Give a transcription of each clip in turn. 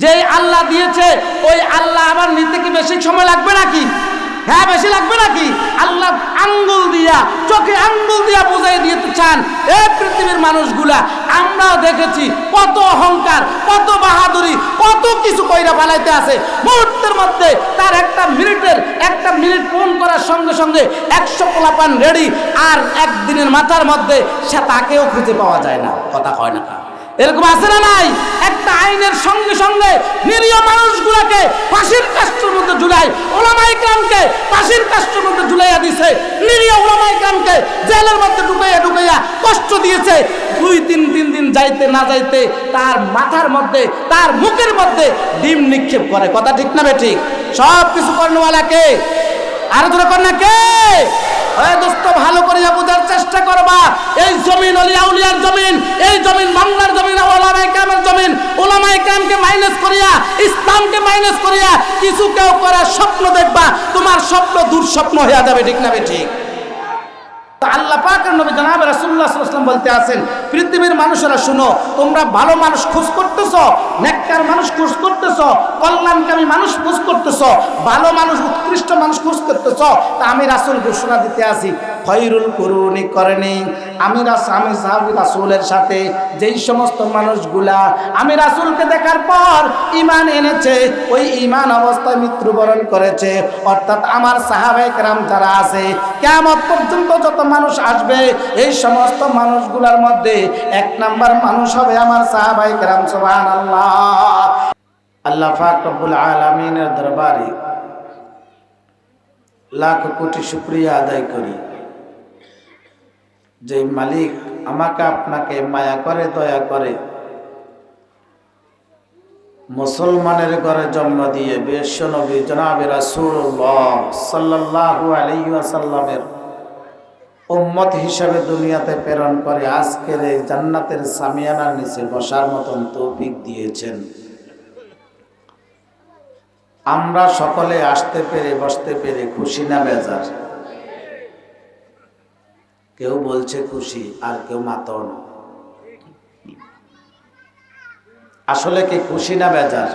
যেই আল্লাহ দিয়েছে ওই আল্লাহ আবার নিতে কি বেশি সময় লাগবে নাকি? হ্যাঁ, বেশি লাগবে নাকি? আল্লাহ আঙ্গুল দিয়া, চোখে আঙ্গুল দিয়া বুঝাই দিতে চান এই পৃথিবীর মানুষগুলা। আমরাও দেখেছি কত অহংকার, কত বাহাদুরি, কত কিছু কইরা পালাইতে আছে। মুহূর্তের মধ্যে তার একটা মিনিট ফোন করার সঙ্গে সঙ্গে 100 পোলাপান রেডি, আর একদিনের মাথার মধ্যে সে তাকেও খুঁজে পাওয়া যায় না। কথা কয় না? এরকম আছে না নাই? একটা আইনের সঙ্গে সঙ্গে নিরীহ মানুষগুলোকে ফাঁসির কাষ্ঠের মধ্যে ঝুলাই, ওলামায়ে কেরামকে ফাঁসির কাষ্ঠের মধ্যে ঝুলাইয়া দিয়েছে, নিরীহ ওলামায়ে কেরামকে জেলের মধ্যে ঢুকাইয়া কষ্ট দিয়েছে। 2-3 দিন যাইতে না যাইতে তার মাথার মধ্যে, তার মুখের মধ্যে ডিম নিক্ষেপ করে। কথা ঠিক না বেঠিক? সব কিছু করনেওয়ালা কে? আর জোরে কর না কে? দোস্ত, ভালো করে বোঝার চেষ্টা করবা। এই জমিন ওলিয়া উলিয়ার জমিন, এই জমিন বাংলার জমিন, ওলামায়ে কেরামের জমিন। ওলামায়ে কেরামকে মাইনাস করিয়া, ইসলামকে মাইনাস করিয়া কিছু কেউ করার স্বপ্ন দেখবা, তোমার স্বপ্ন দুঃস্বপ্ন হয়ে যাবে। ঠিক না ঠিক? আল্লাহ পাকের নবী জনাব রাসূলুল্লাহ সাল্লাল্লাহু আলাইহি ওয়াসাল্লাম বলতে আছেন, পৃথিবীর মানুষেরা শুনো, তোমরা ভালো মানুষ খোঁজ করতেছো, নেককার মানুষ খোঁজ করতেছো, কল্যাণকামী মানুষ খোঁজ করতেছো, ভালো মানুষ, উৎকৃষ্ট মানুষ খোঁজ করতেছো। তা আমি রাসূল ঘোষণা দিতে আসি, খৈরুল কুরুনি করনি। আমি সাহাবী রাসূলের সাথে যেই সমস্ত মানুষগুলা আমি রাসূলকে দেখার পর ঈমান এনেছে, ওই ঈমান অবস্থায় মৃত্যুবরণ করেছে, অর্থাৎ আমার সাহাবায়ে কেরাম যারা আছে, কিয়ামত পর্যন্ত যত মানুষ আসবে, এই সমস্ত মানুষগুলোর মধ্যে 1 নাম্বার মানুষ হবে আমার সাহাবায়ে কেরাম। সুবহানাল্লাহ। আল্লাহ পাক রব্বুল আলামিনের দরবারে লাখ কোটি শুকরিয়া আদায় করি যে মালিক আমাকে আপনাকে মায়া করে, দয়া করে মুসলমানের ঘরে জন্ম দিয়ে বিশ্ব নবী জনাবে রাসূলুল্লাহ সাল্লাল্লাহু আলাইহি ওয়াসাল্লামের উম্মত হিসাবে দুনিয়াতে প্রেরণ করে আজকের এই জান্নাতের সামিয়ানার নিচে বসার মতন তৌফিক দিয়েছেন। আমরা সকলে আসতে পেরে, বসতে পেরে খুশি না বেজার? কেউ বলছে খুশি, আর কেউ মাতন। আসলে কি খুশি না বেজার?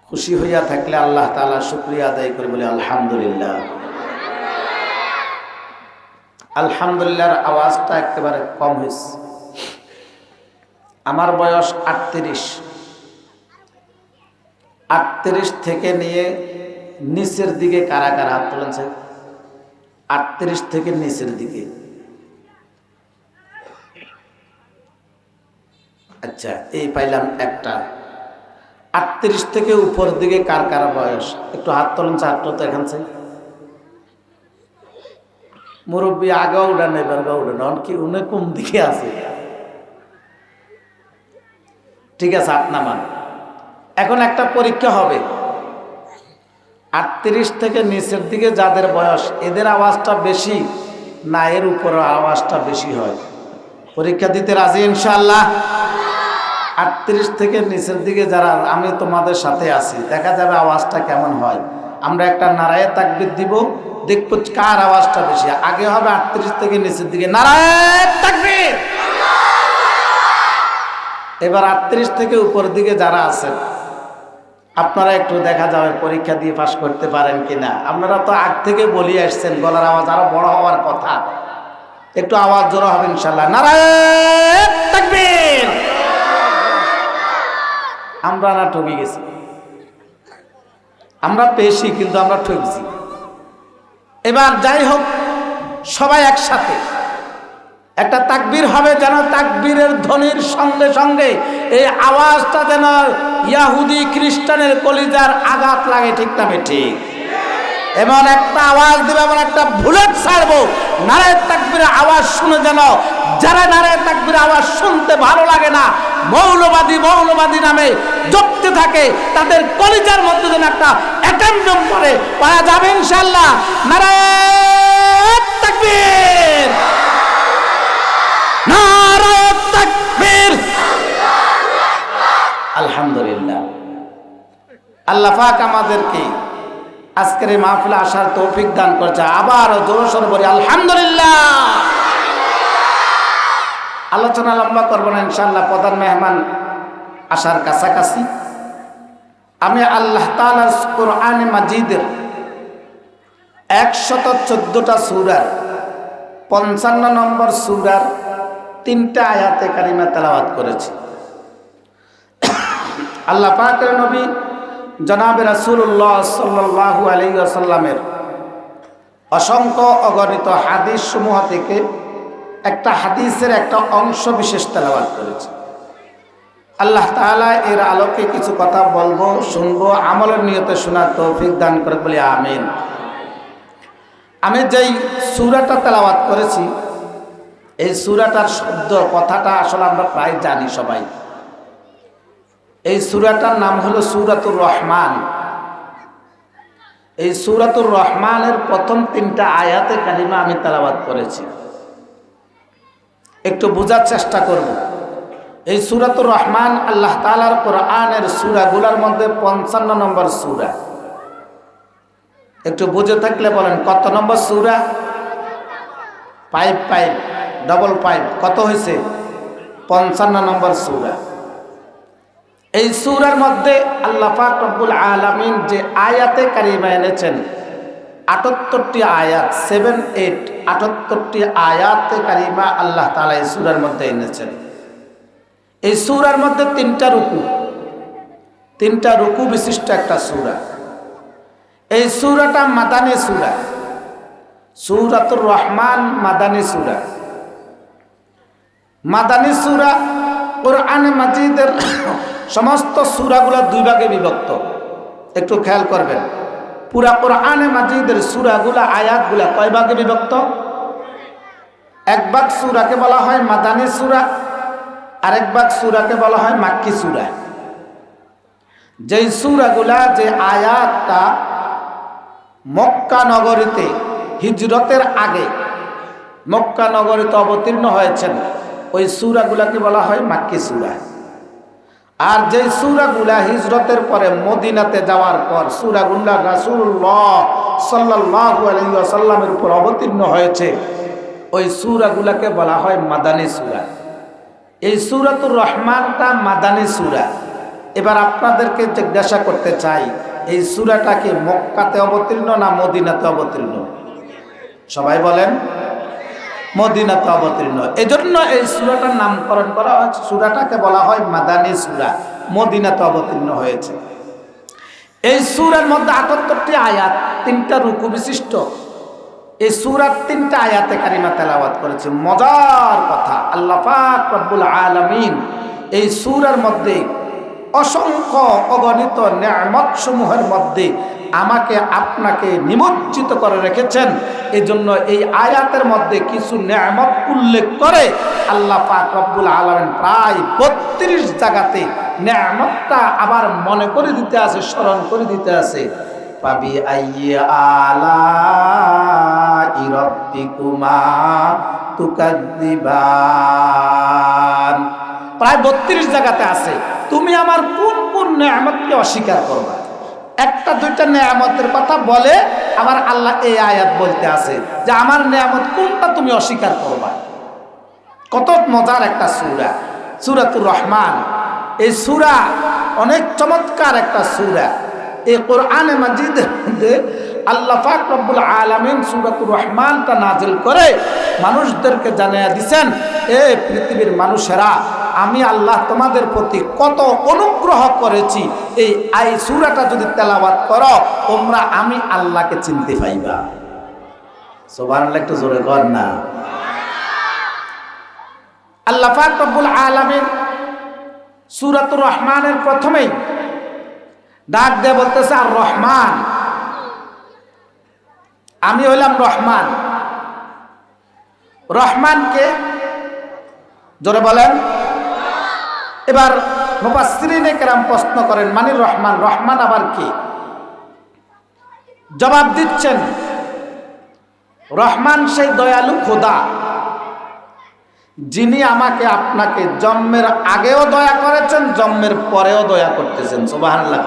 খুশি হইয়া থাকলে আল্লাহ তাআলা শুকরিয়া আদায় করে বলে আলহামদুলিল্লাহ। আলহামদুলিল্লাহর আওয়াজটা একেবারে কম হয়েছে। আমার বয়স 38 থেকে নিয়ে নিচের দিকে কারা কারা হাত তুলেছে? 38 থেকে নিচের দিকে। আচ্ছা, এই পাইলাম একটা। 38 থেকে উপর দিকে কার কারা বয়স? একটু হাত তোলেন। ছাত্র তো এখানছে মুরব্বী আগা উঠান, এবার গা উঠান কি উনি কোন দিকে আছে? ঠিক আছে, আপনার মান। এখন একটা পরীক্ষা হবে। 38 থেকে নিচের দিকে যাদের বয়স, এদের আওয়াজটা বেশি না এর উপর আওয়াজটা বেশি হয়? পরীক্ষা দিতে রাজি ইনশাআল্লাহ? 38 থেকে নিচের দিকে যারা, আমি তোমাদের সাথে আছি, দেখা যাবে আওয়াজটা কেমন হয়। আমরা একটা নারায়ে তাকবীর দিব, দেখব কার আওয়াজটা বেশি। আগে হবে 38 থেকে নিচের দিকে নারায়ে তাকবীর। এবার 38 থেকে উপর দিকে যারা আছেন, আপনারা একটু দেখা যাবে পরীক্ষা দিয়ে পাস করতে পারেন কিনা। আপনারা তো আগ থেকে বলি আসছেন, গলার আওয়াজ আরো বড় হওয়ার কথা। একটু আওয়াজ জোরে হবে ইনশাআল্লাহ। নারায়ে তাকবীর। আমরা না ঠকে গেছি? আমরা পেয়েছি, কিন্তু আমরা ঠকছি। এবার যাই হোক, সবাই একসাথে একটা তাকবীর হবে, যেন তাকবীরের ধ্বনির সঙ্গে সঙ্গে এই আওয়াজটা যেন ইহুদি খ্রিস্টানের কলিজার আঘাত লাগে। ঠিক না ঠিক? এমন একটা আওয়াজ দেবে, এমন একটা বুলেট ছাড়বো, নারায়ে তাকবীরের আওয়াজ শুনে যেন যারা নারায়ে তাকবীরের আওয়াজ শুনতে ভালো লাগে না, মৌলবাদী নামে জপতে থাকে, তাদের কলিজার মধ্যে যেন একটা অ্যাটেম্পট করে পাওয়া যাবে ইনশাআল্লাহ। নারায়ে তাকবীর, নারায়ে তাকবীর। আলহামদুলিল্লাহ। আল্লাহ পাক আমাদেরকে আজকের এই মাহফিলে আসার তৌফিক দান করেছে। আবার জোরে সোরে বলি আলহামদুলিল্লাহ। আলোচনা লম্বা করব না ইনশাআল্লাহ, প্রধান মেহমান আসার কাছাকাছি। আমি আল্লাহ তাআলার কোরআনে মাজিদের 114টা সূরার 55 নম্বর সূরার 3টা আয়াতে কারিমা তেলাওয়াত করেছি। আল্লাহ পাকের নবী জনাবে রাসূলুল্লাহ সাল্লাল্লাহু আলাইহি ওয়াসাল্লামের অসংখ্য অগণিত হাদিস সমূহ থেকে একটা হাদিসের একটা অংশ বিশেষ তেলাওয়াত করেছে। আল্লাহ তাআলা এর আলোকে কিছু কথা বলবো, শুনবো, আমলের নিয়তে শোনার তৌফিক দান করে বলি আমিন। আমি যেই সূরাটা তেলাওয়াত করেছি, এই সূরাটার শব্দ কথাটা আসলে আমরা প্রায় জানি সবাই। এই সূরাটার নাম হলো সূরাতুর রহমান। এই সূরাতুর রহমানের প্রথম 3টা আয়াতে কারিমা আমি তেলাওয়াত করেছি। একটু বোঝার চেষ্টা করব। এই সূরাতুর রহমান আল্লাহ তাআলার কোরআনের সূরাগুলোর মধ্যে 55 নম্বর সূরা। একটু বুঝে থাকলে বলেন কত নম্বর সূরা? 5 ডবল 5 কত হয়েছে? 55 নম্বর সূরা। এই সূরার মধ্যে আল্লাহ পাক রব্বুল আলামিন যে আয়াতে কারিমা এনেছেন 78টি আয়াত, 78টি আয়াতে কারিমা আল্লাহ তাআলা এই সূরার মধ্যে এনেছেন। এই সূরার মধ্যে 3টা রুকু বিশিষ্ট একটা সূরা। এই সূরাটা মাদানী সূরা, সূরাতুর রহমান মাদানী সূরা। মাদানী সূরা কোরআনে মাজিদের সমস্ত সূরাগুলো 2 ভাগে বিভক্ত। একটু খেয়াল করবেন, পুরা কোরআনে মাজিদের সূরাগুলা আয়াতগুলা কয় ভাগে বিভক্ত? 1 ভাগ সূরাকে বলা হয় মাদানী সূরা, আরেক ভাগ সূরাকে বলা হয় মাক্কি সূরা। যেই সূরাগুলা, যে আয়াতটা মক্কা নগরীতে হিজরতের আগে মক্কা নগরীতে অবতীর্ণ হয়েছেন, ওই সূরাগুলাকে বলা হয় মাক্কি সূরা। আর যেই সূরাগুলা হিজরতের পরে মদিনাতে যাওয়ার পর সূরাগুলা রাসূলুল্লাহ সাল্লাল্লাহু আলাইহি ওয়াসাল্লামের উপর অবতীর্ণ হয়েছে, ওই সূরাগুলাকে বলা হয় মাদানী সূরা। এই সূরাতুর রহমানটা মাদানী সূরা। এবার আপনাদেরকে জিজ্ঞাসা করতে চাই, এই সূরাটা কি মক্কাতে অবতীর্ণ না মদিনাতে অবতীর্ণ? সবাই বলেন মদিনাতে অবতীর্ণ। এজন্য এই সূরাটার নামকরণ করা হয়েছে, সূরাটাকে বলা হয় মাদানী সূরা, মদিনাতে অবতীর্ণ হয়েছে। এই সূরার মধ্যে 78টি আয়াত, 3টা রুকু বিশিষ্ট। এই সূরার 3টা আয়াতে কারিমা তেলাওয়াত করেছে। মজার কথা, আল্লাহ পাক রব্বুল আলামিন এই সূরার মধ্যে অসংখ্য অগণিত নিয়ামত সমূহের মধ্যে আমাকে আপনাকে নিমজ্জিত করে রেখেছেন। এজন্য এই আয়াতের মধ্যে কিছু নিয়ামত উল্লেখ করে আল্লাহ পাক রব্বুল আলামিন প্রায় 32 জায়গাতে নিয়ামতটা আবার মনে করে দিতে আছে, স্মরণ করে দিতে আছে। পাবি আইয়ি আলাই রাব্বিকুমা তুকাদ্দিবান, প্রায় 32 জায়গাতে আছে। তুমি আমার কোন কোন নিয়ামতকে অস্বীকার করবা? 1-2টা নিয়ামতের কথা বলে আবার আল্লাহ এই আয়াত বলতে আছে যে আমার নিয়ামত কোনটা তুমি অস্বীকার করবা। কত মজার একটা সূরা, সূরাতুর রহমান। এই সূরা অনেক চমৎকার একটা সূরা। এই কোরআনে মাজিদের মধ্যে আল্লাহ পাক রব্বুল আলামিন সূরাতুর রহমানটা নাজিল করে মানুষদেরকে জানিয়ে দিয়েছেন, এ পৃথিবীর মানুষেরা, আমি আল্লাহ তোমাদের প্রতি কত অনুগ্রহ করেছি। এই সূরাটা যদি তেলাওয়াত করো তোমরা আমি আল্লাহকে চিনতে পাইবা। সুবহানাল্লাহ, একটু জোরে কর না। আল্লাহ পাক রব্বুল আলামিন সূরাতুর রহমানের প্রথমেই ডাক দিয়ে বলতেছে আর রহমান, আমি হইলাম রহমান। রহমানকে জোরে বলেন। এবার মুফাসসিরিনে কেরাম প্রশ্ন করেন, মানে রহমান, রহমান আবার কি? জবাব দিচ্ছেন, রহমান সেই দয়ালু খোদা যিনি আমাকে আপনাকে জন্মের আগেও দয়া করেছেন, জন্মের পরেও দয়া করতেছেন। সুবহানাল্লাহ।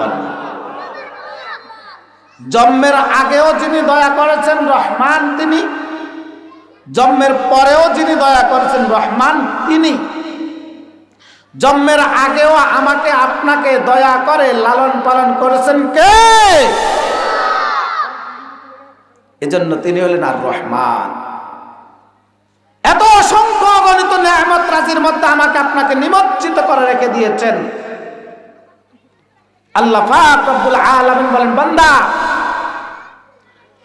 জন্মের আগেও যিনি দয়া করেছেন রহমান তিনি, জন্মের পরেও যিনি দয়া করেছেন রহমান তিনি, জন্মের আগেও আমাকে আপনাকে দয়া করে লালন পালন করেছেন কে? এজন্য তিনি হলেন আর রহমান। এত অসংখ্য অগণিত নেয়ামত রাজির মধ্যে আমাকে আপনাকে নিমজ্জিত করে রেখে দিয়েছেন। আল্লাহ পাক রব্বুল আলামিন বলেন, বান্দা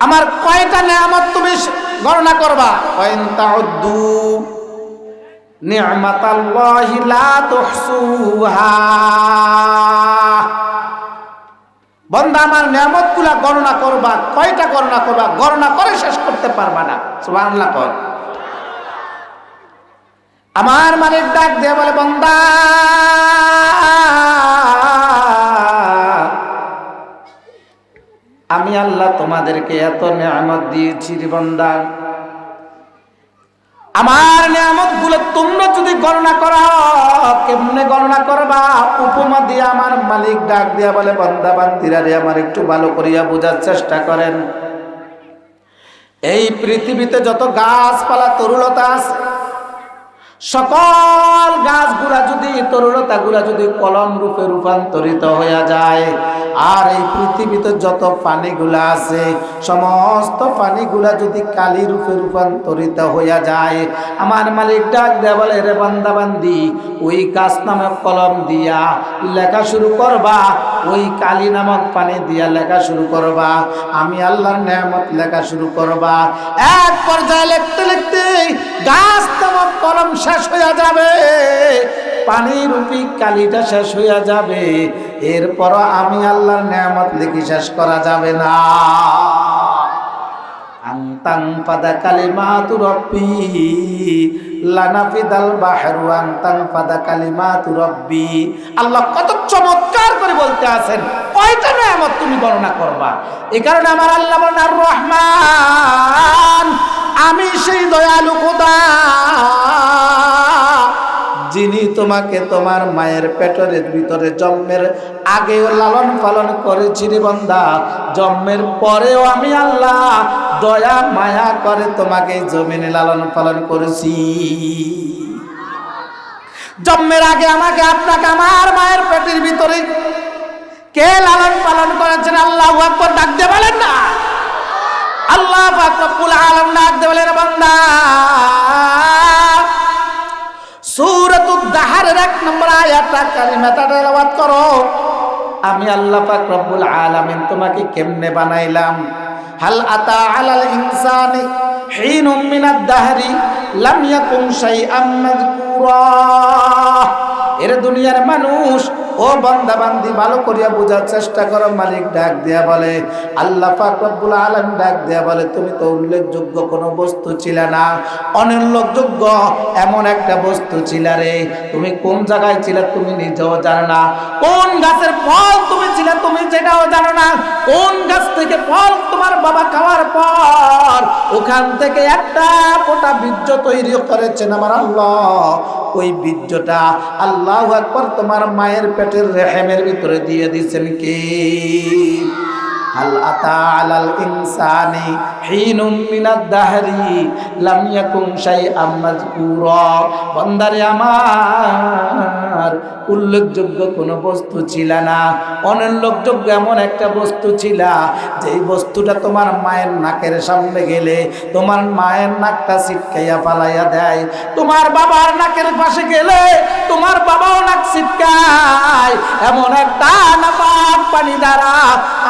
আমার কয়টা নেয়ামত তুমি গণনা করবা? ওয়াইন তাউদ্দু নি'মাতাল্লাহি লা তুহসুহা। বান্দা আমার নেয়ামতগুলা গণনা করবা, কয়টা গণনা করবা? গণনা করে শেষ করতে পারবা না। সুবহানাল্লাহ কর। আমার মালিক ডাক দিয়ে বলে, বান্দা আমি আল্লাহ তোমাদেরকে এত নেয়ামত দিয়েছি রে বান্দা, আমার নেয়ামত গুলো তোমরা যদি গণনা করো, কেমনে গণনা করবা? উপমা দিয়ে আমার মালিক ডাক দিয়া বলে, বান্দা বান্দিরা রে, আমার একটু ভালো করিয়া বোঝার চেষ্টা করেন। এই পৃথিবীতে যত গাছপালা তরুলতা আছে, সকল গাছগুলা যদি তরুলতা গুলা যদি কলম রূপে রূপান্তরিত হয়ে যায়, আর এই পৃথিবীতে যত পানিগুলা আছে সমস্ত পানিগুলা যদি কালি রূপে রূপান্তরিত হয়ে যায়, আমার মালিক ডাক দেয়া বলে, রে বান্দা বান্দি, ওই গাছ নামক কলম দিয়া লেখা শুরু করবা, ওই কালি নামক পানি দিয়া লেখা শুরু করবা, আমি আল্লাহর নেয়ামত লেখা শুরু করবা। এক পর্যায়ে লিখতে লিখতে গাছ নামক কলম শেষ হয়ে যাবে, পানি রূপী কালিটা শেষ হয়ে যাবে, এরপর আমি আল্লাহর নেয়ামত লিখি শেষ করা যাবে না। আনতাং ফাদা কালিমাতু রব্বি লানাফিদাল বাহরু আনতাং ফাদা কালিমাতু রব্বি। আল্লাহ কত চমৎকার করে বলতে আছেন, কয়টা নেয়ামত তুমি গণনা করবা? এই কারণে আমার আল্লাহ বলেন, আর রহমান, আমি সেই দয়ালু খোদা যিনি তোমাকে তোমার মায়ের পেটের ভিতরে জন্মের আগেও লালন পালন করেছি রে বান্দা, জন্মের পরেও আমি আল্লাহ দয়া মায়া করে তোমাকে জমিনে লালন পালন করেছি। জন্মের আগে আমাকে আপনাকে আমার মায়ের পেটের ভিতরে কে লালন পালন করেছেন? আল্লাহু আকবার ডাক দিয়ে বলেন না, আল্লাহ পাক রব্বুল আলামিন ডাক দিয়ে বলেন, বান্দা সূরাতুদ দাহরের 1 নম্বর আয়াতটা কালিমাটা তেলাওয়াত করো। আমি আল্লাহ পাক রব্বুল আলামিন তোমাকে কেমনে বানাইলাম? হাল আতা আলাল ইনসানি হিনুম মিনাদ দাহরি লাম ইয়াকুন শাইআম মাযকুরা। এর দুনিয়ার মানুষ, ও বান্দা বান্দি, ভালো করিয়া বোঝার চেষ্টা করো। মালিক ডাক দেয়া বলে, আল্লাহ পাক রব্বুল আলামিন ডাক দেয়া বলে, তুমি তো উল্লেখযোগ্য কোনো বস্তু ছিলে না, অনুল্লেখযোগ্য এমন একটা বস্তু ছিলে রে। তুমি কোন জায়গায় ছিলে তুমি নিজেও জানো না, কোন গাছের ফল তুমি ছিলে তুমি সেটাও জানো না, কোন গাছ থেকে ফল তোমার বাবা খাওয়ার পর ওখান থেকে একটা ফোঁটা বীর্য তৈরি করেছেন আমার আল্লাহ। ওই বীর্যটা আল্লাহু আকবার তোমার মায়ের পেটের রেহেমের ভিতরে দিয়ে দিয়েছেন কে? হাল আতা আলাল ইনসানি হিনুম মিনাদ দাহরি লাম ইয়াকুন শাইআম মাযকুরা। বান্দারে আমার, উল্লেখযোগ্য কোনো বস্তু ছিল না, অনুল্লেখযোগ্য এমন একটা বস্তু ছিল যেই বস্তুটা তোমার মায়ের নাকের সামনে গেলে তোমার মায়ের নাকটা ছিটকাইয়া পালাইয়া দেয়, তোমার বাবার নাকের পাশে গেলে তোমার বাবাও নাক ছিটকায়। এমন একটা নাপাক পানি দ্বারা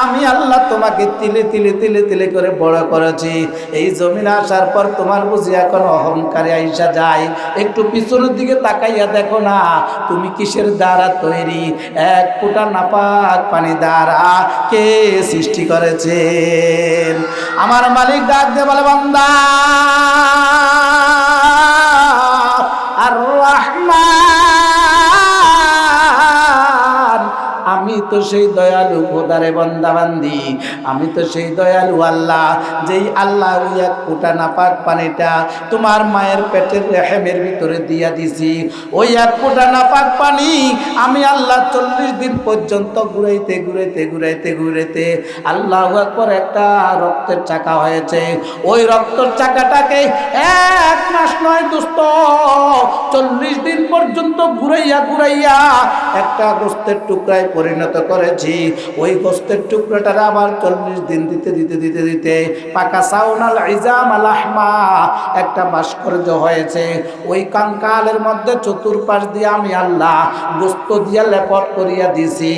আমি আল্লাহ তোমাকে তিলে তিলে তিলে তিলে করে বড় করেছি। এই জমিনে আসার পর তোমার বুঝি এখন অহংকারে আইসা যায়। একটু পিছনের দিকে তাকাইয়া দেখো না, তুমি কিসের দ্বারা তৈরি? এক ফোঁটা নাপাক পানি দ্বারা কে সৃষ্টি করেছেন? আমার মালিক ডাক দিয়ে বলে, বান্দা আর রহমান, আমি আমি তো সেই দয়ালু খোদারে বান্দা বান্দি, আমি তো সেই দয়ালু আল্লাহ, যেই আল্লাহ ওই এক ফোঁটা নাপাক পানিটা তোমার মায়ের পেটের রেহেমের ভিতরে দিয়া দিছি। ওই এক ফোঁটা নাপাক পানি আমি আল্লাহ 40 দিন পর্যন্ত ঘুরাইতে ঘুরাইতে ঘুরাইতে ঘুরাইতে আল্লাহু আকবার একটা রক্তের চাকা হয়েছে। ওই রক্তের চাকাটাকে 1 মাস নয় দোস্ত, 40 দিন পর্যন্ত ঘুরাইয়া ঘুরাইয়া একটা গোস্তের টুকরায় পরিণত করেছি। ওই গোস্তের টুকরাটার আবার 40 দিন দিতে দিতে দিতে দিতে পাকা সাউনাল ইজাম আল আহমা একটা ভাস্কর্য হয়েছে। ওই কাঙ্কালের মধ্যে চতুর্পাশ দিয়ে আমি আল্লাহ গোস্ত দিয়া লেপট করিয়া দিছি।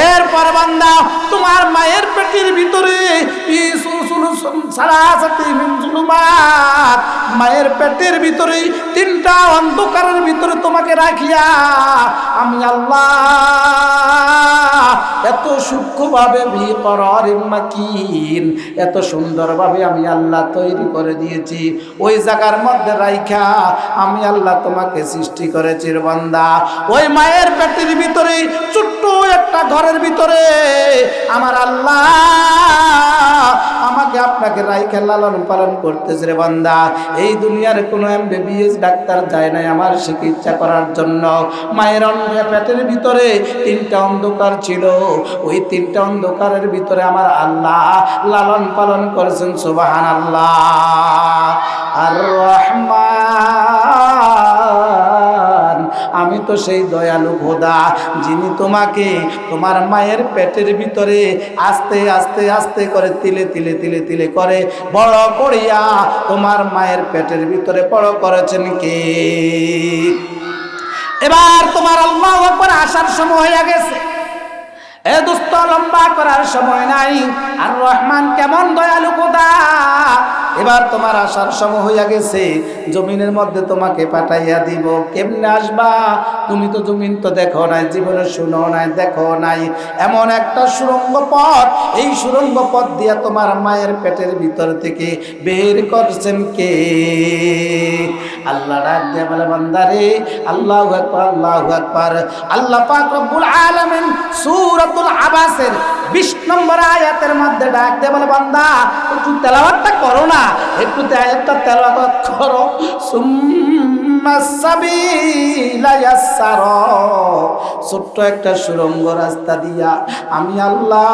এরপর বান্দা তোমার মায়ের পেটের ভিতরে মায়ের পেটের ভিতরে 3টা অন্ধকারের ভিতরে তোমাকে রাখিয়া আমি আল্লাহ এত সূক্ষ্মভাবে মাকিন, এত সুন্দরভাবে আমি আল্লাহ তৈরি করে দিয়েছি। ওই জায়গার মধ্যে রাইখা আমি আল্লাহ তোমাকে সৃষ্টি করেছি রে বান্দা। ওই মায়ের পেটের ভিতরে ছোট্ট একটা ঘরের ভিতরে আমার আল্লাহ আমাকে আপনাকে রাইখা লালন পালন করতেছে রে বান্দা। এই দুনিয়ার কোনো MBBS ডাক্তার যায় নাই আমার চিকিৎসা করার জন্য। মায়ের পেটের ভিতরে 3টা অন্ধকার ছিল, ওই 3টা অন্ধকারের ভিতরে আমার আল্লাহ লালন পালন করেছেন। সুবহানাল্লাহ। আর রহমান, আমি তো সেই দয়ালু খোদা যিনি তোমাকে তোমার মায়ের পেটের ভিতরে আস্তে আস্তে আস্তে করে তিলে তিলে তিলে তিলে করে বড় করিয়া তোমার মায়ের পেটের ভিতরে বড় করেছেন কে? এবার তোমার আল্লাহু আকবার আসার সময় হয়ে গেছে। এ দোস্ত, লম্বা করার সময় নাই। আর রহমান কেমন দয়ালু খোদা, এবার তোমার আসার সময় হইয়া গেছে। জমিনের মধ্যে তোমাকে পাঠাইয়া দিব। কেমনে আসবা? তুমি তো জমিন তো দেখো নাই, জীবনে শুনো নাই, দেখো নাই। এমন একটা সুড়ঙ্গ পথ, এই সুড়ঙ্গ পথ দিয়া তোমার মায়ের পেটের ভিতর থেকে বের করছেন কে? আল্লাহ ডাক দিয়া বলে, বান্দারে আল্লাহু আকবার, আল্লাহু আকবার। আল্লাহ পাক রব্বুল আলামিন সূরাতুল আবাসের 20 নম্বর আয়াতের মধ্যে ডাক দিয়ে বলে, বান্দা একটু তেলাওয়াতটা করো না, একটু আয়াতটা তেলাওয়াত করো। সুম্মাস সাবিলা ইয়াসসারা, ছোট্ট একটা সুড়ঙ্গ রাস্তা দিয়া আমি আল্লাহ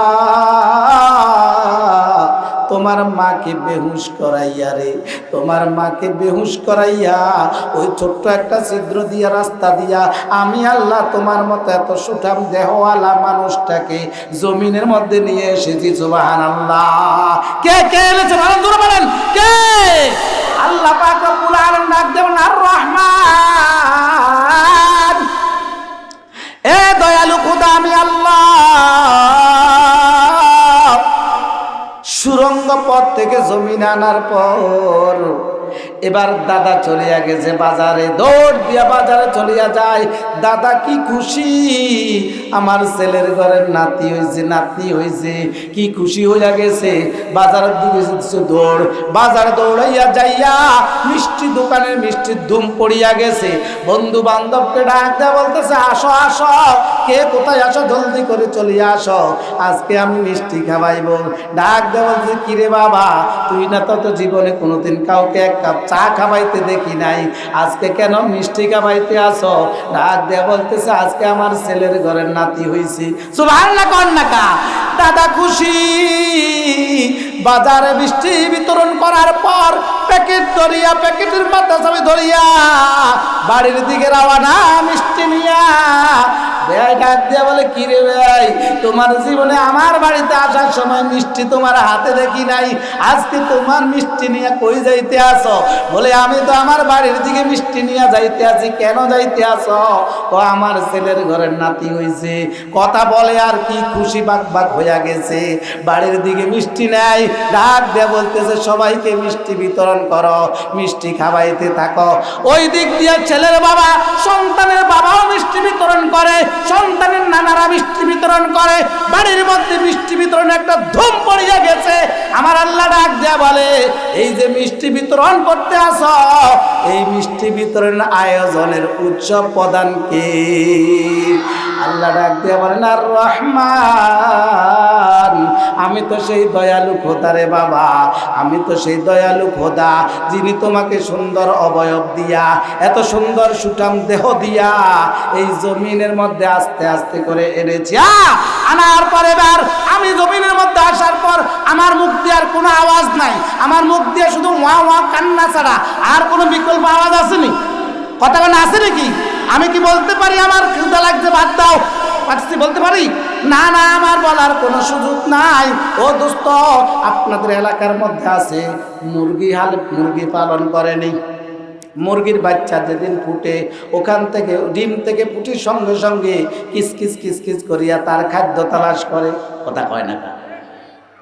তোমার মাকে বেহুশ করাইয়া রে, তোমার মাকে বেহুশ করাইয়া ওই ছোট্ট একটা ছিদ্র দিয়া রাস্তা দিয়া আমি আল্লাহ তোমার মতো এত সুঠাম দেহওয়ালা মানুষটাকে জমিনের মধ্যে নিয়ে এসেছি। সুবহানাল্লাহ। কে কে এনেছে বলেন কে? আল্লাহ পাক রব্বুল আলামিন ডাক দেবেন, আর রহমান, এ দয়ালু খোদা আমি আল্লাহ সুরঙ্গ পথ থেকে জমিন আনার পর এবার দাদা চলিয়া গেছে বাজারে, দৌড় দিয়া বাজারে চলিয়া যায়। দাদা কি খুশি, আমার ছেলের ঘরের নাতি হয়েছে, নাতনি হয়েছে, কি খুশি হইয়া গেছে। বাজারের দিকে দৌড়, বাজারে দৌড়াইয়া যাইয়া মিষ্টি দোকানের মিষ্টির ধুম পড়িয়া গেছে। বন্ধু বান্ধবকে ডাক দেয়া বলতেছে, আসো আসো, কে কোথায় আসো, জলদি করে চলিয়া আসো, আজকে আমি মিষ্টি খাওয়াইব। ডাক দেয়া বলতেছে, কিরে বাবা, তুই না তো জীবনে কোনোদিন কাউকে এক কাপ চা খাওয়াইতে দেখি নাই, আজকে কেন মিষ্টি খাওয়াইতে আসো? ডাক দেয়া বলতেছে, আজকে আমার ছেলের ঘরের নাতি হইছে। সুবহানাল্লাহ কন্যাকা। দাদা খুশি। বাজারে মিষ্টি বিতরণ করার পর প্যাকেট ধরিয়া, প্যাকেটের মাথা চাবি ধরিয়া বাড়ির দিকে রওনা মিষ্টি নিয়া। ভাই ডাক দিয়া বলে, কিরে ভাই, তোমার জীবনে আমার বাড়িতে আসার সময় মিষ্টি তোমার হাতে দেখি নাই, আজকে তোমার মিষ্টি নিয়ে কই যাইতে আসো? বলে, আমি তো আমার বাড়ির দিকে মিষ্টি নিয়ে যাইতে আছি। কেন যাইতে আসো? ও আমার ছেলের ঘরের নাতি হইছে। কথা বলে আর কি খুশি বাক বাক হইয়া গেছে। বাড়ির দিকে মিষ্টি নেয়, ডাক দিয়া বলতেছে, সবাইকে মিষ্টি বিতরণ করো, মিষ্টি খাওয়াইতে থাকো। ওই দিক দিয়ে ছেলের বাবা, সন্তানের বাবাও মিষ্টি বিতরণ করে, সন্তানের নানারা মিষ্টি বিতরণ করে। বাড়ির মধ্যে মিষ্টি বিতরণ একটা ধুম পড়িয়া গেছে। আমার আল্লাহ ডাক দেয়া বলে, এই যে মিষ্টি বিতরণ করতে আসো, এই মিষ্টি বিতরণ আয়োজনের উৎসব প্রধান কে? আল্লাহ আল্লাহ ডাক দিয়ে বলেন আর রহমান, আমি তো সেই দয়ালু খোদা রে বাবা, আমি তো সেই দয়ালু খোদা যিনি তোমাকে সুন্দর অবয়ব দিয়া, এত সুন্দর সুঠাম দেহ দিয়া এই জমিনের মধ্যে আস্তে আস্তে করে এনেছি। আনার পর এবার আমি জমিনের মধ্যে আসার পর আমার মুখ দিয়ে আর কোনো আওয়াজ নাই, আমার মুখ দিয়ে শুধু ওয়া ওয়া কান্না ছাড়া আর কোনো বিকল্প আওয়াজ আসেনি। কথা বলে আসে নাকি? আমি কি বলতে পারি আমার ক্ষুধা লাগছে ভাত দাও, পাচ্ছি বলতে পারি? না না, আমার বলার কোনো সুযোগ নাই। ও দোস্ত, আপনাদের এলাকার মধ্যে আছে মুরগি পালন করেনি? মুরগির বাচ্চা যেদিন ফুটে ওখান থেকে ডিম থেকে ফুটির সঙ্গে সঙ্গে কিসকিস কিসকিস করিয়া তার খাদ্য তালাশ করে। কথা কয় না,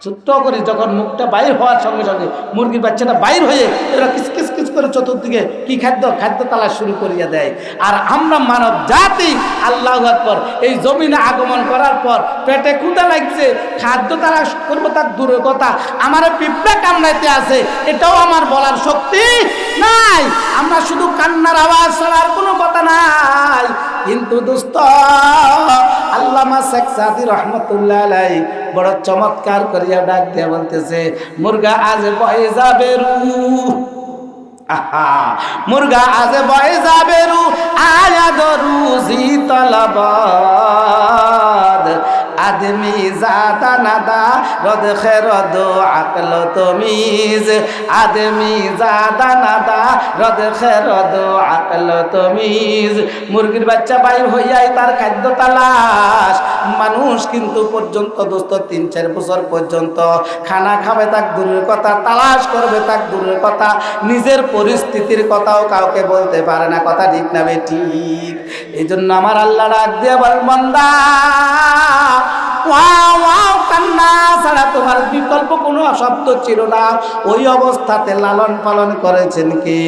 ছোট্ট করে যখন মুখটা বাইর হওয়ার সঙ্গে সঙ্গে মুরগির বাচ্চাটা বাইর হয়ে এরা কিসকিস কিস করে চতুর্দিকে কি খাদ্য তালাশ শুরু করিয়া দেয়। আর আমরা মানব জাতি আল্লাহু আকবার এই জমিনে আগমন করার পর পেটে ক্ষুধা লাগছে, খাদ্য তালাশ করবো তার দূরের কথা, আমার পিঁপড়া কামড়াইতে আছে এটাও আমার বলার শক্তি নাই। আমরা শুধু কান্নার আওয়াজ ছাড়া আর কোনো কথা নাই। কিন্তু দোস্ত, আল্লামা শেখ সাদি রহমতুল্লাহ আলাইহি বড় চমৎকার করিয়া ডাক দিয়ে বলতেছে, মুরগা আজ বয়ে যাবে রু, মুরগা আজ বয়ে যাবে রু, আয়া দরুজি তলবাদ, আদমি জাদা নাদা রদ খেরদ আকল তমিজ, আদমি জাদা নাদা রদ খেরদ আকল তমিজ। মুরগির বাচ্চা বাইর হইয়াই তার খাদ্য তালাশ। মানুষ কিন্তু পর্যন্ত দোস্ত ৩-৪ বছর পর্যন্ত খানা খাবে তাক দূরের কথা, তালাশ করবে তাক দূরের কথা, নিজের পরিস্থিতির কথাও কাউকে বলতে পারে না। কথা ঠিক না ঠিক? এই জন্য আমার আল্লাহ ডাক দিয়ে বলেন, বান্দা ওয়াও ওয়াও কান্না ছাড়া তোমার বিকল্প কোনো শব্দ ছিল না। ওই অবস্থাতে লালন পালন করেছেন কে?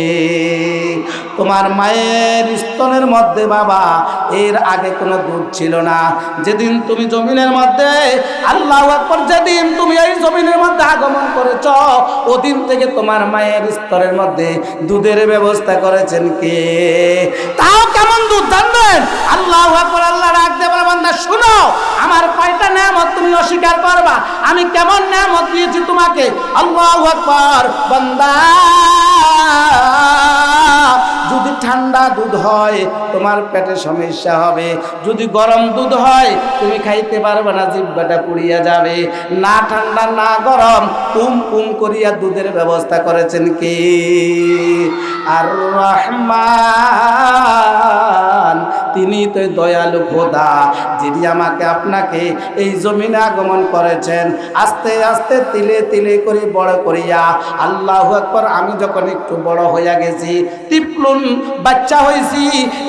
তোমার মায়ের স্তনের মধ্যে বাবা এর আগে কোনো দুধ ছিল না। যেদিন তুমি জমিনের মধ্যে আল্লাহু আকবার, যেদিন তুমি এই জমিনের মধ্যে আগমন করেছ ওদিন থেকে তোমার মায়ের স্তনের মধ্যে দুধের ব্যবস্থা করেছেন কে? তাও কেমন দুধ জানবেন? আল্লাহু আকবার, আল্লাহ ডাক দিয়ে বলে, বান্দা শুনো, আমার কয়টা নেয়ামত তুমি অস্বীকার করবা? আমি কেমন নেয়ামত দিয়েছি তোমাকে। আল্লাহু আকবার। বান্দা, যদি ঠান্ডা দুধ হয় তোমার পেটে সমস্যা হবে, যদি গরম দুধ হয় তুমি খাইতে পারবে না, জিহ্বাটা পুড়িয়া যাবে। না ঠান্ডা না গরম, পুম পুম করিয়া দুধের ব্যবস্থা করেছেন কে? আর রহমান, তিনি তো দয়ালু খোদা যিনি আমাকে আপনাকে এই জমিনে আগমন করেছেন আস্তে আস্তে তিলে তিলে করে বড় করিয়া। আল্লাহু আকবার। আমি যখন একটু বড় হইয়া গেছি, টিপলুন বাচ্চা হয়েছি,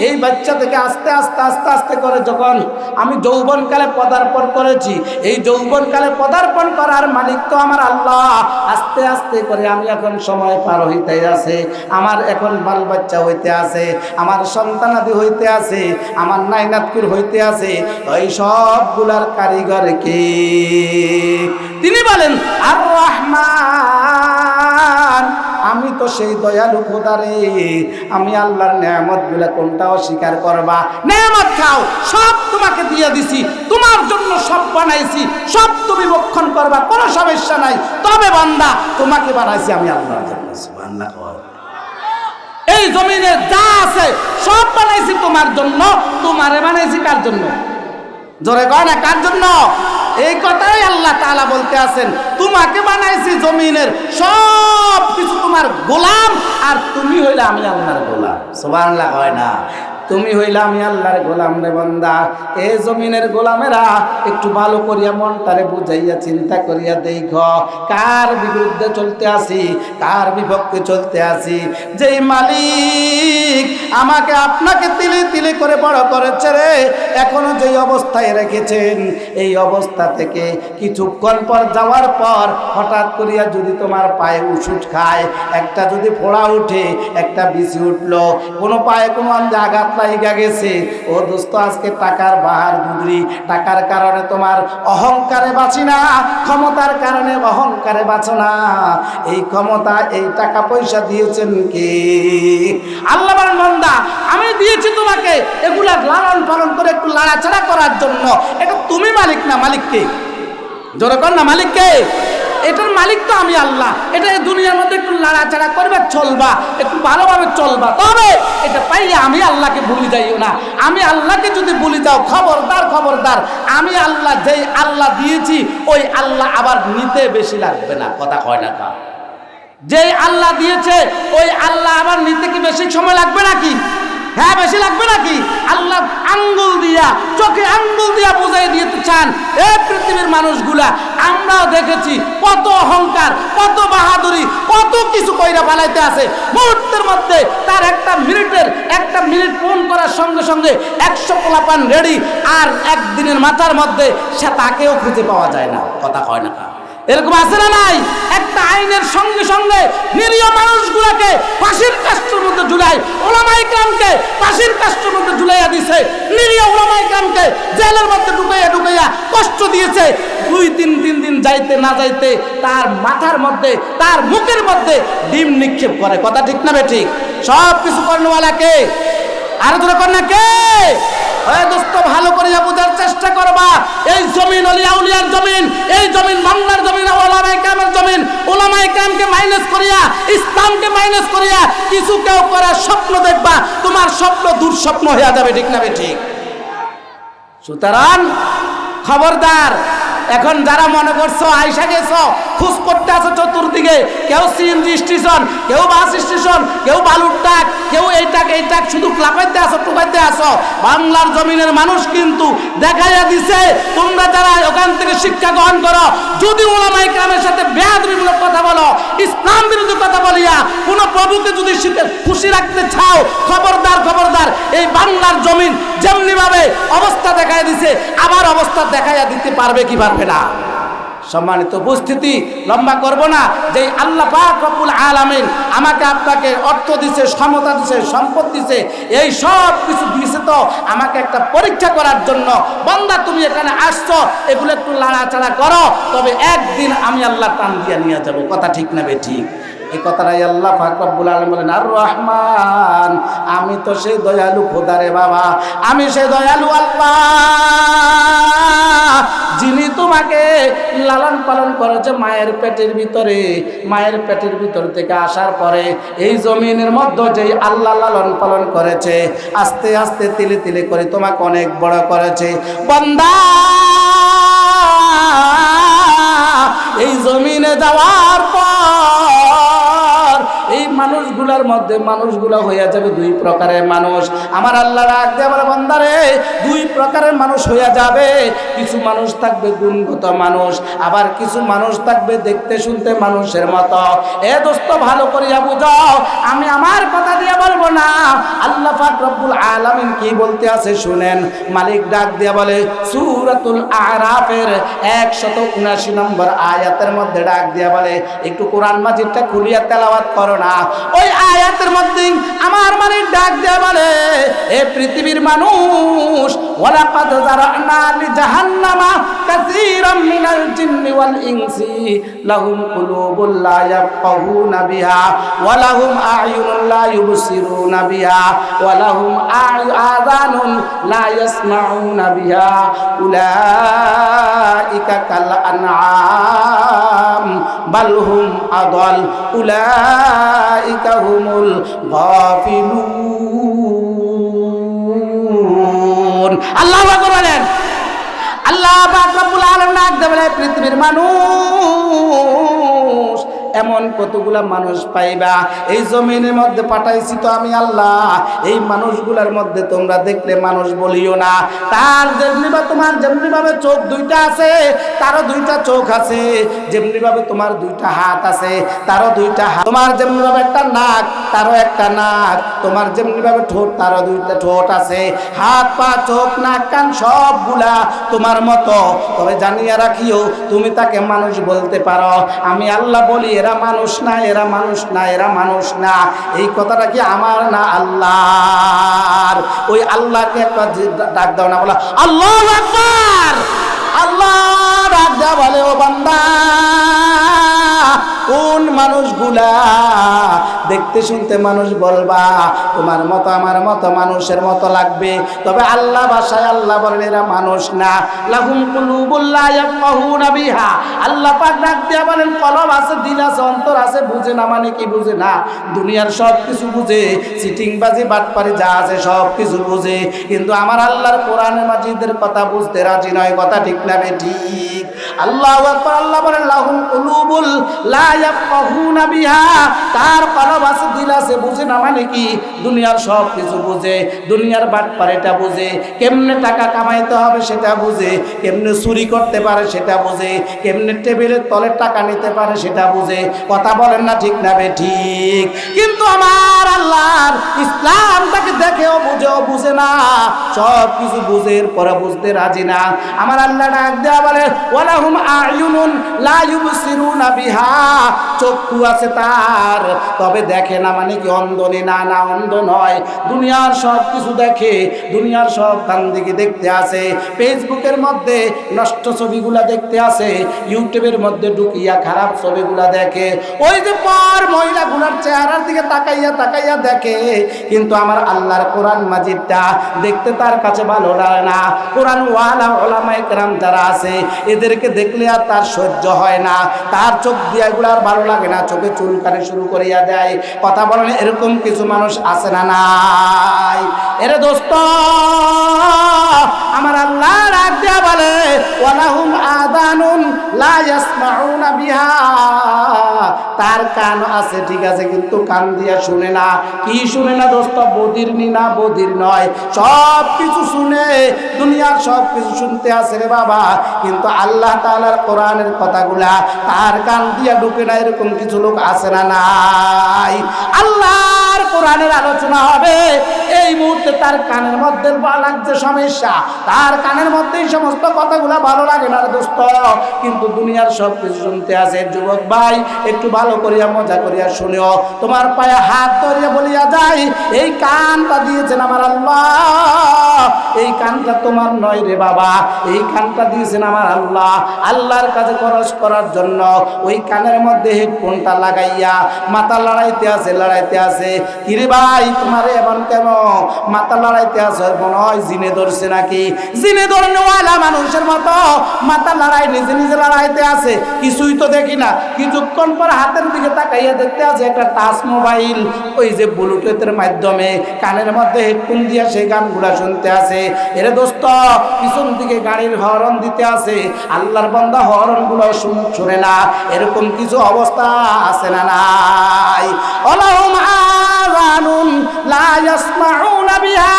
এই বাচ্চা থেকে আস্তে আস্তে আস্তে আস্তে করে যখন আমি যৌবনকালে পদার্পণ করেছি, এই যৌবনকালে পদার্পণ করার মালিক তো আমার আল্লাহ। আস্তে আস্তে করে আমি এখন সময় পার হইতে আছে, আমার এখন বাল বাচ্চা হইতে আছে, আমার সন্তানাদি হইতে আছে, আমার নাইনাতকুর হইতে আছে। ওই সবগুলার কারিগর কে? তিনি বলেন আর রহমান, আমি তো সেই দয়ালু খোদা রে। আমি আল্লাহর নেয়ামত গুলা কোনটা অস্বীকার করবা? নেয়ামত খাও, সব তোমাকে দিয়ে দিছি, তোমার জন্য সব বানাইছি, সব তুমি ভক্ষণ করবা, কোনো সমস্যা নাই। তবে বান্দা, তোমাকে বানাইছি আমি আল্লাহর জন্য। সুবহানাল্লাহ। এই জমিনে যা আছে সব বানাইছি তোমার জন্য। তোমারে বানাইছি কার জন্য? জোরে কয় না, কার জন্য? এই কথাই আল্লাহ তাআলা বলতে আছেন, তোমাকে বানাইছি জমিনের সব কিছু তোমার গোলাম, আর তুমি হইলে আমি আল্লাহর গোলাম। সুবহানাল্লাহ। হয় না? তুমি হইলে আমি আল্লাহর গোলাম রে বান্দা। এই জমিনের গোলামেরা একটু ভালো করিয়া মনটারে বুঝাইয়া চিন্তা করিয়া দেখ, কার বিরুদ্ধে চলতে আসি, কার বিপক্ষে চলতে আসি। যেই মালিক আমাকে আপনাকে তিলে তিলে করে বড় করেছে রে, এখনো যেই অবস্থায় রেখেছেন, এই অবস্থা থেকে কিছুক্ষণ পর যাওয়ার পর হঠাৎ করিয়া যদি তোমার পায়ে উষুট খায়, একটা যদি ফোড়া উঠে, একটা বিছি উঠলো, কোনো পায়ে কোনো আঘাত লাইগা গেছে। ও দোস্ত, আজকে টাকার বাহার দুদরি, টাকার কারণে তোমার অহংকারে বাঁচি না, ক্ষমতার কারণে অহংকারে বাঁচো না। এই ক্ষমতা, এই টাকা পয়সা দিয়েছেন কে? আল্লাহ বলেন, বান্দা আমি দিয়েছি তোমাকে এগুলা লালন পালন করে একটু লাড়াচাড়া করার জন্য। এটা তুমি মালিক না, মালিককে জোরে কর না, মালিককে। এটার মালিক তো আমি আল্লাহ। এটা এই দুনিয়ার মধ্যে একটু লাড়াচাড়া করবে, চলবা, একটু ভালোভাবে চলবা। তবে এটা পাইলে আমি আল্লাহকে ভুলে যাইও না। আমি আল্লাহকে যদি ভুলে যাও, খবরদার খবরদার, আমি আল্লাহ যেই আল্লাহ দিয়েছি ওই আল্লাহ আবার নিতে বেশি লাগবে না। কথা কয় না কা? যেই আল্লাহ দিয়েছে ওই আল্লাহ আবার নিতে কি বেশি সময় লাগবে নাকি? হ্যাঁ, বেশি লাগবে নাকি? আল্লাহ আঙ্গুল দিয়া, চোখে আঙ্গুল দিয়া বুঝাই দিতে চান এই পৃথিবীর মানুষগুলা। আমরাও দেখেছি কত অহংকার, কত বাহাদুরি, কত কিছু কইরা পালাইতে আছে। মুহূর্তের মধ্যে তার একটা মিনিট ফোন করার সঙ্গে সঙ্গে 100 পোলাপান রেডি, আর একদিনের মাথার মধ্যে সে তাকেও খুঁজে পাওয়া যায় না। কথা কয় না? এরকম আছে না নাই? একটা আইনের সঙ্গে সঙ্গে নিরীহ মানুষগুলোকে ফাঁসির কাষ্ঠের মধ্যে ঝুলাই, ওলামায়ে কেরামকে ফাঁসির কাষ্ঠের মধ্যে ঝুলাইয়া দিছে, নিরীহ ওলামায়ে কেরামকে জেলের মধ্যে ঢুকাইয়া কষ্ট দিয়েছে। 2-3 দিন যাইতে না যাইতে তার মাথার মধ্যে, তার মুখের মধ্যে ডিম নিক্ষেপ করে। কথা ঠিক না বেঠিক? সব কিছু করনেওয়ালা কে? আর ধরে কর না কে? ওই দোস্ত, ভালো করে বোঝার চেষ্টা করবা। এই জমিন ওলিয়া উলিয়ার জমিন, এই জমিন বাংলার জমিন, ওলামায়ে কেরামের জমিন। ওলামায়ে কেরামকে মাইনাস করিয়া, ইসলামকে মাইনাস করিয়া কিছু কেউ করার স্বপ্ন দেখবা, তোমার স্বপ্ন দুঃস্বপ্ন হয়ে যাবে। ঠিক না ঠিক? সুতরাং খবরদার, এখন যারা মনে করছো আইসা গেছো, খুশ করতে আছো চতুর্দিকে, কেউ সিএনজি স্টেশন, কেউ বাস স্টেশন, কেউ বালুর টাক, কেউ এই টাক শুধু ক্লাপাইতে আসো, টুকাইতে আসো। বাংলার জমিনের মানুষ কিন্তু দেখাইয়া দিছে, তোমরা যারা ওখান থেকে শিক্ষা গ্রহণ করো, যদি ওলামায়ে কেরামের সাথে বেয়াদবিমূলক কথা বলো, ইসলাম বিরোধী কথা বলিয়া কোন প্রভুকে যদি খুশি রাখতে চাও, খবরদার খবরদার, এই বাংলার জমিন যেমনি ভাবে অবস্থা দেখাইয়া দিছে, আবার অবস্থা দেখাইয়া দিতে পারবে কি পারবে না? সম্মানিত উপস্থিতি, লম্বা করব না। যে আল্লাহ পাক রব্বুল আলামিন আমাকে আপনাকে অর্থ দিছে, ক্ষমতা দিছে, সম্পদ দিছে, এই সব কিছু দিছে তো আমাকে একটা পরীক্ষা করার জন্য। বান্দা, তুমি এখানে আসছো, এগুলো একটু লাড়াচাড়া করো, তবে একদিন আমি আল্লাহ টান দিয়া নিয়ে যাব। কথা ঠিক না বেঠিক? এই কথাটাই আল্লাহ পাক রব্বুল আলামিন বলেন, আর রহমান, আমি তো সেই দয়ালু খোদা রে বাবা, আমি সেই দয়ালু আল্লাহ যিনি তোমাকে লালন পালন করেছে মায়ের পেটের ভিতরে। মায়ের পেটের ভিতর থেকে আসার পরে এই জমিনের মধ্যে যেই আল্লাহ লালন পালন করেছে, আস্তে আস্তে তিলে তিলে করে তোমাকে অনেক বড় করেছে। বান্দা, এই জমিনে যাওয়ার পর এই মানুষগুলার মধ্যে মানুষগুলা হইয়া যাবে 2 প্রকারের মানুষ। আমার আল্লাহ ডাক দিয়ে বলে, বান্দারে, 2 প্রকারের মানুষ হইয়া যাবে। কিছু মানুষ থাকবে গুণগত মানুষ, আবার কিছু মানুষ থাকবে দেখতে শুনতে মানুষের মতো। এ দোস্ত, ভালো করিয়া বুঝাও, আমি আমার কথা দিয়ে বলবো না। আল্লাহ পাক রব্বুল আলামিন কি বলতে আছে শুনেন। মালিক ডাক দিয়ে বলে, সূরাতুল আরাফের 179 নম্বর আয়াতের মধ্যে ডাক দিয়ে বলে, একটু কোরআন মাজিদটা খুলিয়া তেলাওয়াত করো না। ওই আয়াতের মধ্যে আমার মালিক ডাক দিয়ে বলে, এ পৃথিবীর মানুষ, ওয়ালাকাদ যারানা লিজাহান্নামা কাসীরাম মিনাল জিন্নি ওয়াল ইনসি লাহুম কুলুবুল লা ইয়াফকাহুনা বিহা ওয়া লাহুম আ'য়ুনুন লা ইউবসিরুনা বিহা ওয়া লাহুম আযানুন লা ইয়াসমাউনা বিহা উলাইকা কাল আনআম বাল হুম আদাল উলাইকা হুমুল গাফিলুন। আল্লাহু আকবার বলেন। আল্লাহ পাক রব্বুল আলামিন ডাক দেবে, পৃথিবীর মানুষ, এমন কতগুলা মানুষ পাইবা এই জমিনের মধ্যে পাঠাইছি তো আমি আল্লাহ। এই মানুষগুলার মধ্যে তোমরা দেখলে মানুষ বলিও না, তার যেমনি বা তোমার যেমনি ভাবে চোখ 2টা আছে, তারও 2টা চোখ আছে। যেমনি ভাবে তোমার 2টা হাত আছে, তারও 2টা হাত। তোমার যেমনি ভাবে একটা নাক, তারও একটা নাক। তোমার যেমনি ভাবে ঠোঁট, তারও 2টা ঠোঁট আছে। হাত পা চোখ নাক কান সবগুলা তোমার মতো। তবে জানিয়া রাখিও, তুমি তাকে মানুষ বলতে পারো, আমি আল্লাহ বলি এরা মানুষ না, এরা মানুষ না, এরা মানুষ না। এই কথাটা কি আমার না আল্লাহর? ওই আল্লাহকে একটা ডাক দাও না, বলা আল্লাহু আকবার। আল্লাহ ডাক দেয়া বলে, ও বান্দা, কোন মানুষগুলা দেখতে শুনতে মানুষ বলবা তোমার মতো আমার মতো মানুষের মতো লাগবে, তবে আল্লাহ ভাষায় আল্লাহ বলেন এরা মানুষ না। লাহুম কুলুবুল লা ইয়াফকাহুনা বিহা। আল্লাহ পাক ডাক দিয়া বলেন কলব আছে, দিল আছে, অন্তর আছে, বুঝে না মানে কি বুঝে না? দুনিয়ার সব কিছু বুঝে, চিটিংবাজি বাটপারি যা আছে সব কিছু বুঝে, কিন্তু আমার আল্লাহর কোরআনে মাজিদের কথা বুঝতে রাজি নয়। কথা ঠিক না বেঠিক? আল্লাহু আকবার। আল্লাহ বলেন লাহুম কুলুবুল লা ইয়াফকাহুনা বিহা। তার কলব আছে, দিল আছে, বুঝে না মানে কি? দুনিয়ার সব কিছু বুঝে, দুনিয়ার বাটপারিটা বুঝে, কেমনে টাকা কামাইতে হবে সেটা বুঝে, কেমনে চুরি করতে পারে সেটা বুঝে, কেমনে টেবিলের তলে টাকা নিতে পারে সেটা বুঝে। কথা বলেন না ঠিক না বেঠিক? কিন্তু আমার আল্লাহর ইসলামটাকে দেখেও বুঝেও বুঝে না, সব কিছু বুঝে পরে বুঝতে রাজি না। আমার আল্লাহ ডাক দেয়া বলে ওয়ালাহুম আয়ুনুন লা ইউবসিরুনা বিহা। চক্ষু আছে তার, তবে দেখে না মানে কি অন্ধ না? না, অন্ধ নয়। দুনিয়ার সব কিছু দেখে, দুনিয়ার সব কান দিকে দেখতে আসে, ফেসবুকের মধ্যে নষ্ট ছবিগুলা দেখতে আসে, ইউটিউবের মধ্যে ঢুকিয়া খারাপ ছবিগুলা দেখে, ওই যে পর মহিলাগুলার চেহারার দিকে তাকাইয়া তাকাইয়া দেখে। কিন্তু আমার আল্লাহর কোরআন মাজিদটা দেখতে তার কাছে ভালো লাগে না। কোরআন ওয়ালা ওলামায়ে কেরাম যারা আছে এদেরকে দেখলে আর তার সহ্য হয় না, তার চোখ দিয়ে এগুলো আর ভালো লাগে না, চোখে চুলকানি শুরু করিয়া দেয়। কথা বলেন এরকম কিছু মানুষ আছে না নাই? এরে দোস্ত, আমার আল্লাহ ডাক দিয়া বলে ওয়ালাহুম আযানুন লা ইয়াসমাউনা বিহা। তার কান আছে ঠিক আছে, কিন্তু কান দিয়া শুনে না। কি শুনে না দোস্ত? বধির না, বধির নয়, সব কিছু শুনে, দুনিয়ার সব কিছু শুনতে আছে রে বাবা, কিন্তু আল্লাহ তাআলার কোরআনের কথাগুলা তার কান দিয়া ঢুকে না। এরকম কিছু লোক আছে না নাই? আল্লাহর কোরআনের আলোচনা হবে, এই মুহূর্তে তার কানের মধ্যে লাগছে সমস্যা, তার কানের মধ্যে এই সমস্ত কথাগুলা ভালো লাগে না রে দোস্ত, কিন্তু দুনিয়ার সব কিছু শুনতে আছে। যুবক ভাই, একটু ভালো করিয়া মজা করিয়া শুনিও, তোমার পায়ে হাত ধরিয়া বলিয়া যায়, এই কানটা দিয়েছেন আমার আল্লাহ, এই কানটা তোমার নয় রে বাবা, এই কানটা দিয়েছেন আমার আল্লাহ। আল্লাহর কাছে খরচ করার জন্য ওই কানের মধ্যে হেডফোনটা লাগাইয়া মাথা লড়াইতে আছে। কিরে ভাই, তোমার এমন কেন মাথা লড়াইতে আছে? মনে হয় জিনে ধরছে নাকি? জিনে ধরনেওয়ালা মানুষের মতো মাথা লড়াই, নিজে নিজে লড়াইতে আছে। কিছুই তো দেখি না। কিছুক্ষণ পর হাতের দিকে তাকাইয়া দেখতে আছে একটা টাচ মোবাইল, ওই যে ব্লুটুথের মাধ্যমে কানের মধ্যে হেডফোন দিয়া সেই গানগুলা শুনতে আছে। এরে দোস্ত, পিছন দিকে গাড়ির হর্ন দিতে আছে, আল্লাহর বান্দা হর্নগুলো শুনে না। এরকম কিছু অবস্থা আছে না নাই? আলাহুম আযানুন লা ইয়াসমাউনা বিহা।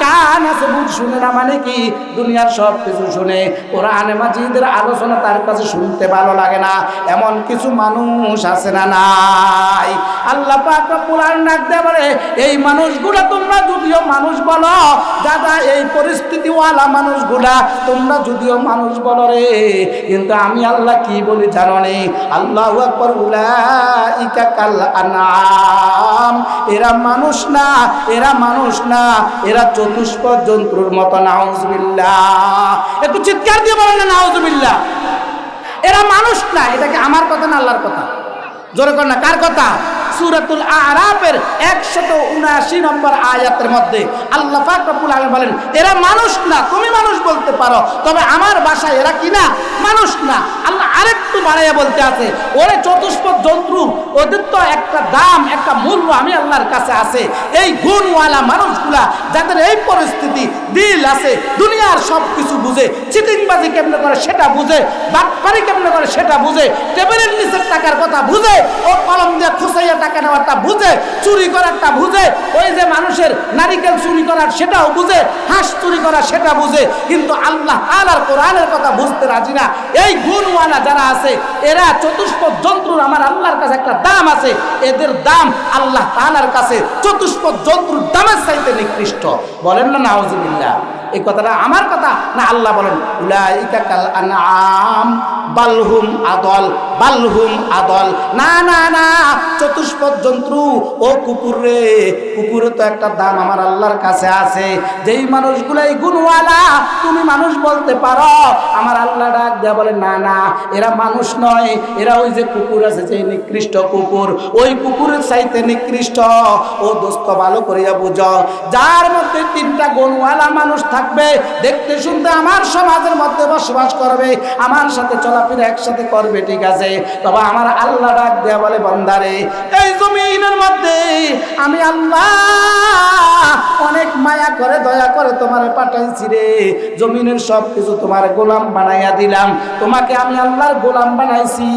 কান আছে, বুঝ শুনে না মানে কি? দুনিয়ার সব কিছু শুনে, কোরআনে মাজিদের আলোচনা তার কাছে শুনতে ভালো লাগে না। এমন কিছু মানুষ আছে না নাই? আল্লাহ পাক রব্বুল আলামিন ডাক দেয়া বলে এই মানুষগুলা তোমরা যদিও মানুষ বলো, দাদা এই পরিস্থিতিওয়ালা মানুষগুলা তোমরা যদিও মানুষ বলো রে, কিন্তু আমি আল্লাহ কি বলি জানো নে? আল্লাহু আকবার। উলাইকা কাল আনআম। এরা মানুষ না, এরা মানুষ না, এরা চতুষ্পদ জন্তুর মতো। নাউজুবিল্লাহ। একটু চিৎকার দিয়ে বলেন না নাউজুবিল্লাহ। এরা মানুষ না। এটা কি আমার কথা না আল্লাহর কথা? জোরে কর না। কার কথা? সূরাতুল আরাফের 179 নম্বর আয়াতের মধ্যে আল্লাহ পাক রব্বুল আলামিন বলেন এরা মানুষ না। তুমি মানুষ বলতে পারো, তবে আমার ভাষায় এরা কি না? মানুষ না। আল্লাহ আরেকটু বাড়াইয়া বলতে আছে, ওরে চতুষ্পদ জন্তু, ওদের তো একটা দাম, একটা মূল্য আমি আল্লাহর কাছে আছে। এই গুণওয়ালা মানুষগুলা যাদের এই পরিস্থিতি, দিল আছে, দুনিয়ার সব কিছু বুঝে, চিটিংবাজি কেমনে করে সেটা বুঝে, বাটপারি কেমনে করে সেটা বুঝে, টেবিলের নিচের টাকার কথা বুঝে, ও কলম দিয়ে খুঁচাইয়া টাকা নেওয়ারটা বুঝে, চুরি করারটা বুঝে, ওই যে মানুষের নারিকেল চুরি করার সেটাও বুঝে, হাঁস চুরি করা সেটা বুঝে, কিন্তু আল্লাহ তাআলার কোরআনের কথা বুঝতে রাজি না। এই গুণওয়ালা যারা আছে এরা চতুষ্পদ জন্তুর আমার আল্লাহর কাছে একটা দাম আছে। এদের দাম আল্লাহ তাআলার কাছে চতুষ্পদ জন্তুর দামের চাইতে নিকৃষ্ট। বলেন না নাউজুবিল্লাহ। এই কথাটা আমার কথা না আল্লাহ বলেন উলাইকা কাল আনআম বালহুম আদল, বালহুম আদল। না না না, চতুষ্পদ জন্তু ও কুকুর রে, কুকুরের তো একটা দাম আমার আল্লাহর কাছে আছে। যেই মানুষগুলাই গুণওয়ালা তুমি মানুষ বলতে পারো, আমার আল্লাহ ডাক দেয়া বলে না না, এরা মানুষ নয়, এরা ওই যে কুকুর আছে, যে নিকৃষ্ট কুকুর, ওই কুকুরের চাইতে নিকৃষ্ট। ও দোস্ত ভালো করিয়া বুঝো, যার মধ্যে তিনটা গুণওয়ালা মানুষ থাকবে, দেখতে শুনতে আমার সমাজের মধ্যে বসবাস করবে, আমার সাথে চলাফেরা একসাথে করবে, ঠিক আছে, তবে আমার আল্লাহ ডাক দেয়া বলে বান্দারে, এই জমিনের মধ্যে আমি আল্লাহ অনেক মায়া করে দয়া করে তোমারে পাঠাইছি রে, জমিনের সব কিছু তোমার গোলাম বানাইয়া দিলাম, তোমাকে আমি আল্লাহর গোলাম বানাইছি,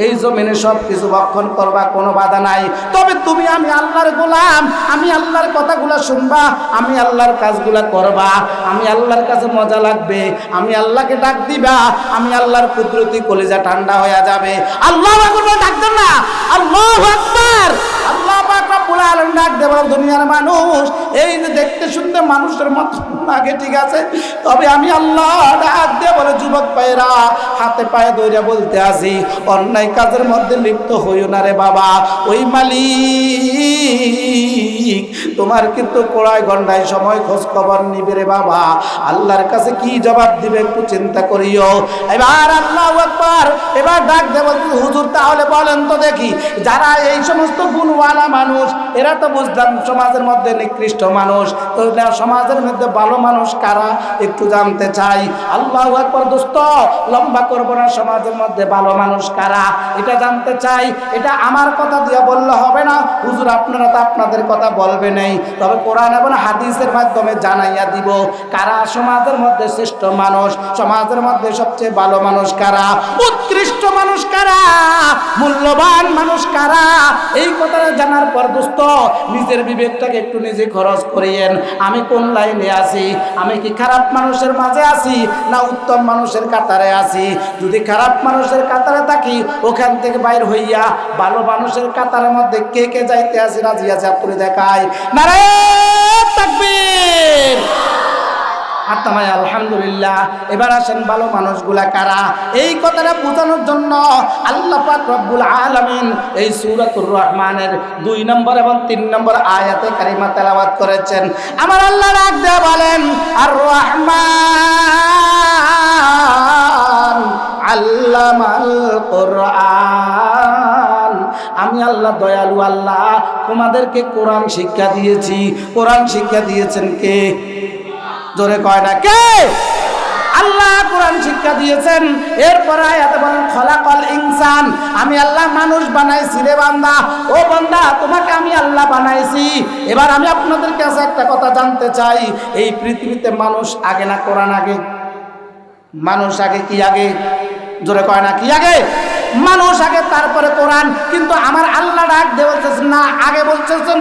এই জমিনে সব কিছু ভক্ষণ করবা, কোনো বাধা নাই, তবে তুমি আমি আল্লাহর গোলাম, আমি আল্লাহর কথাগুলা শুনবা, আমি আল্লাহর কাজগুলা করবা, আমি আল্লাহর কাছে মজা লাগবে, আমি আল্লাহকে ডাক দিবা, আমি আল্লাহর কুদরতি কলিজা ঠান্ডা হয়ে যাবে। আল্লাহ আকবার ডাকতেন না, আল্লাহু আকবার, আল্লাহ পাক রব্বুল আলামিন ডাক দেব দুনিয়ার মানুষ, এই যে দেখতে শুনতে মানুষের মতো লাগে, ঠিক আছে, তবে আমি আল্লাহ ডাক দেব বলে যুবক ভাইরা হাতে পায়ে ধরে বলতে আসি, অন্যায় কাজের মধ্যে লিপ্ত হইও না রে বাবা, ওই মালিক তোমার কিন্তু কোড়ায় গন্ডায় সময় খোঁজ খবর নিবে রে বাবা, আল্লাহর কাছে কি জবাব দিবে একটু চিন্তা করিও। এবার আল্লাহু আকবার, এবার ডাক দেব হুজুর তাহলে বলেন তো দেখি, যারা এই সমস্ত গুণওয়ালা মানুষ, এরা তো বুঝলাম সমাজের মধ্যে নিকৃষ্ট মানুষ, তো সমাজের মধ্যে ভালো মানুষ কারা একটু জানতে চাই। আল্লাহু আকবার, দোস্ত লম্বা করবো না, সমাজের মধ্যে ভালো মানুষ কারা এটা জানতে চাই। এটা আমার কথা দিয়ে বললে হবে না, হুজুর আপনারা তো আপনাদের কথা বলবে নেই, তবে কোরআন এবং হাদিসের মাধ্যমে জানাইয়া দিব কারা সমাজের মধ্যে শ্রেষ্ঠ মানুষ, সমাজের মধ্যে সবচেয়ে ভালো মানুষ কারা, উৎকৃষ্ট মানুষ কারা, মূল্যবান মানুষ কারা। এই কথাটা জানার পর দোস্ত নিজের বিবেকটাকে একটু নিজে খরচ করিয়েন, আমি কোন লাইনে আছি, আমি কি খারাপ মানুষের মাঝে আছি না উত্তম মানুষের কাতারে আছি? যদি খারাপ মানুষের কাতারে থাকি, ওখান থেকে বাইর হইয়া ভালো মানুষের কাতারের মধ্যে কে কে যাইতে আছি রাজি আছে আপনি দেখায় নারে তাকবীর, আত্মায় আলহামদুলিল্লাহ। এবার আসেন ভালো মানুষগুলা কারা, এই কথাটা বোঝানোর জন্য আল্লাহ পাক রব্বুল আলামিন এই সূরাতুর রহমানের 2 নম্বর এবং 3 নম্বর আয়াতে কারিমা তেলাওয়াত করেছেন। আমার আল্লাহ ডাক দেয়া বলেন, আর রহমান আল্লামাল কোরআন, আমি আল্লাহ দয়ালু আল্লাহ তোমাদেরকে কোরআন শিক্ষা দিয়েছি। কোরআন শিক্ষা দিয়েছেন কে? জোরে কয় না কে? আল্লাহ কোরআন শিক্ষা দিয়েছেন। এরপর আয়াতে বলেন খলাকাল ইনসান, আমি আল্লাহ মানুষ বানাইছি রে বান্দা, ও বান্দা তোমাকে আমি আল্লাহ বানাইছি। এবার আমি আপনাদের কাছে একটা কথা জানতে চাই, এই পৃথিবীতে মানুষ আগে না কোরআন আগে? মানুষ আগে কি আগে? জোরে কয় না কি আগে? মানুষ আগে তারপরে কোরআন। কিন্তু আমার আল্লাহ ডাক দিয়ে বলতেছেন না, আগে বলতেছেন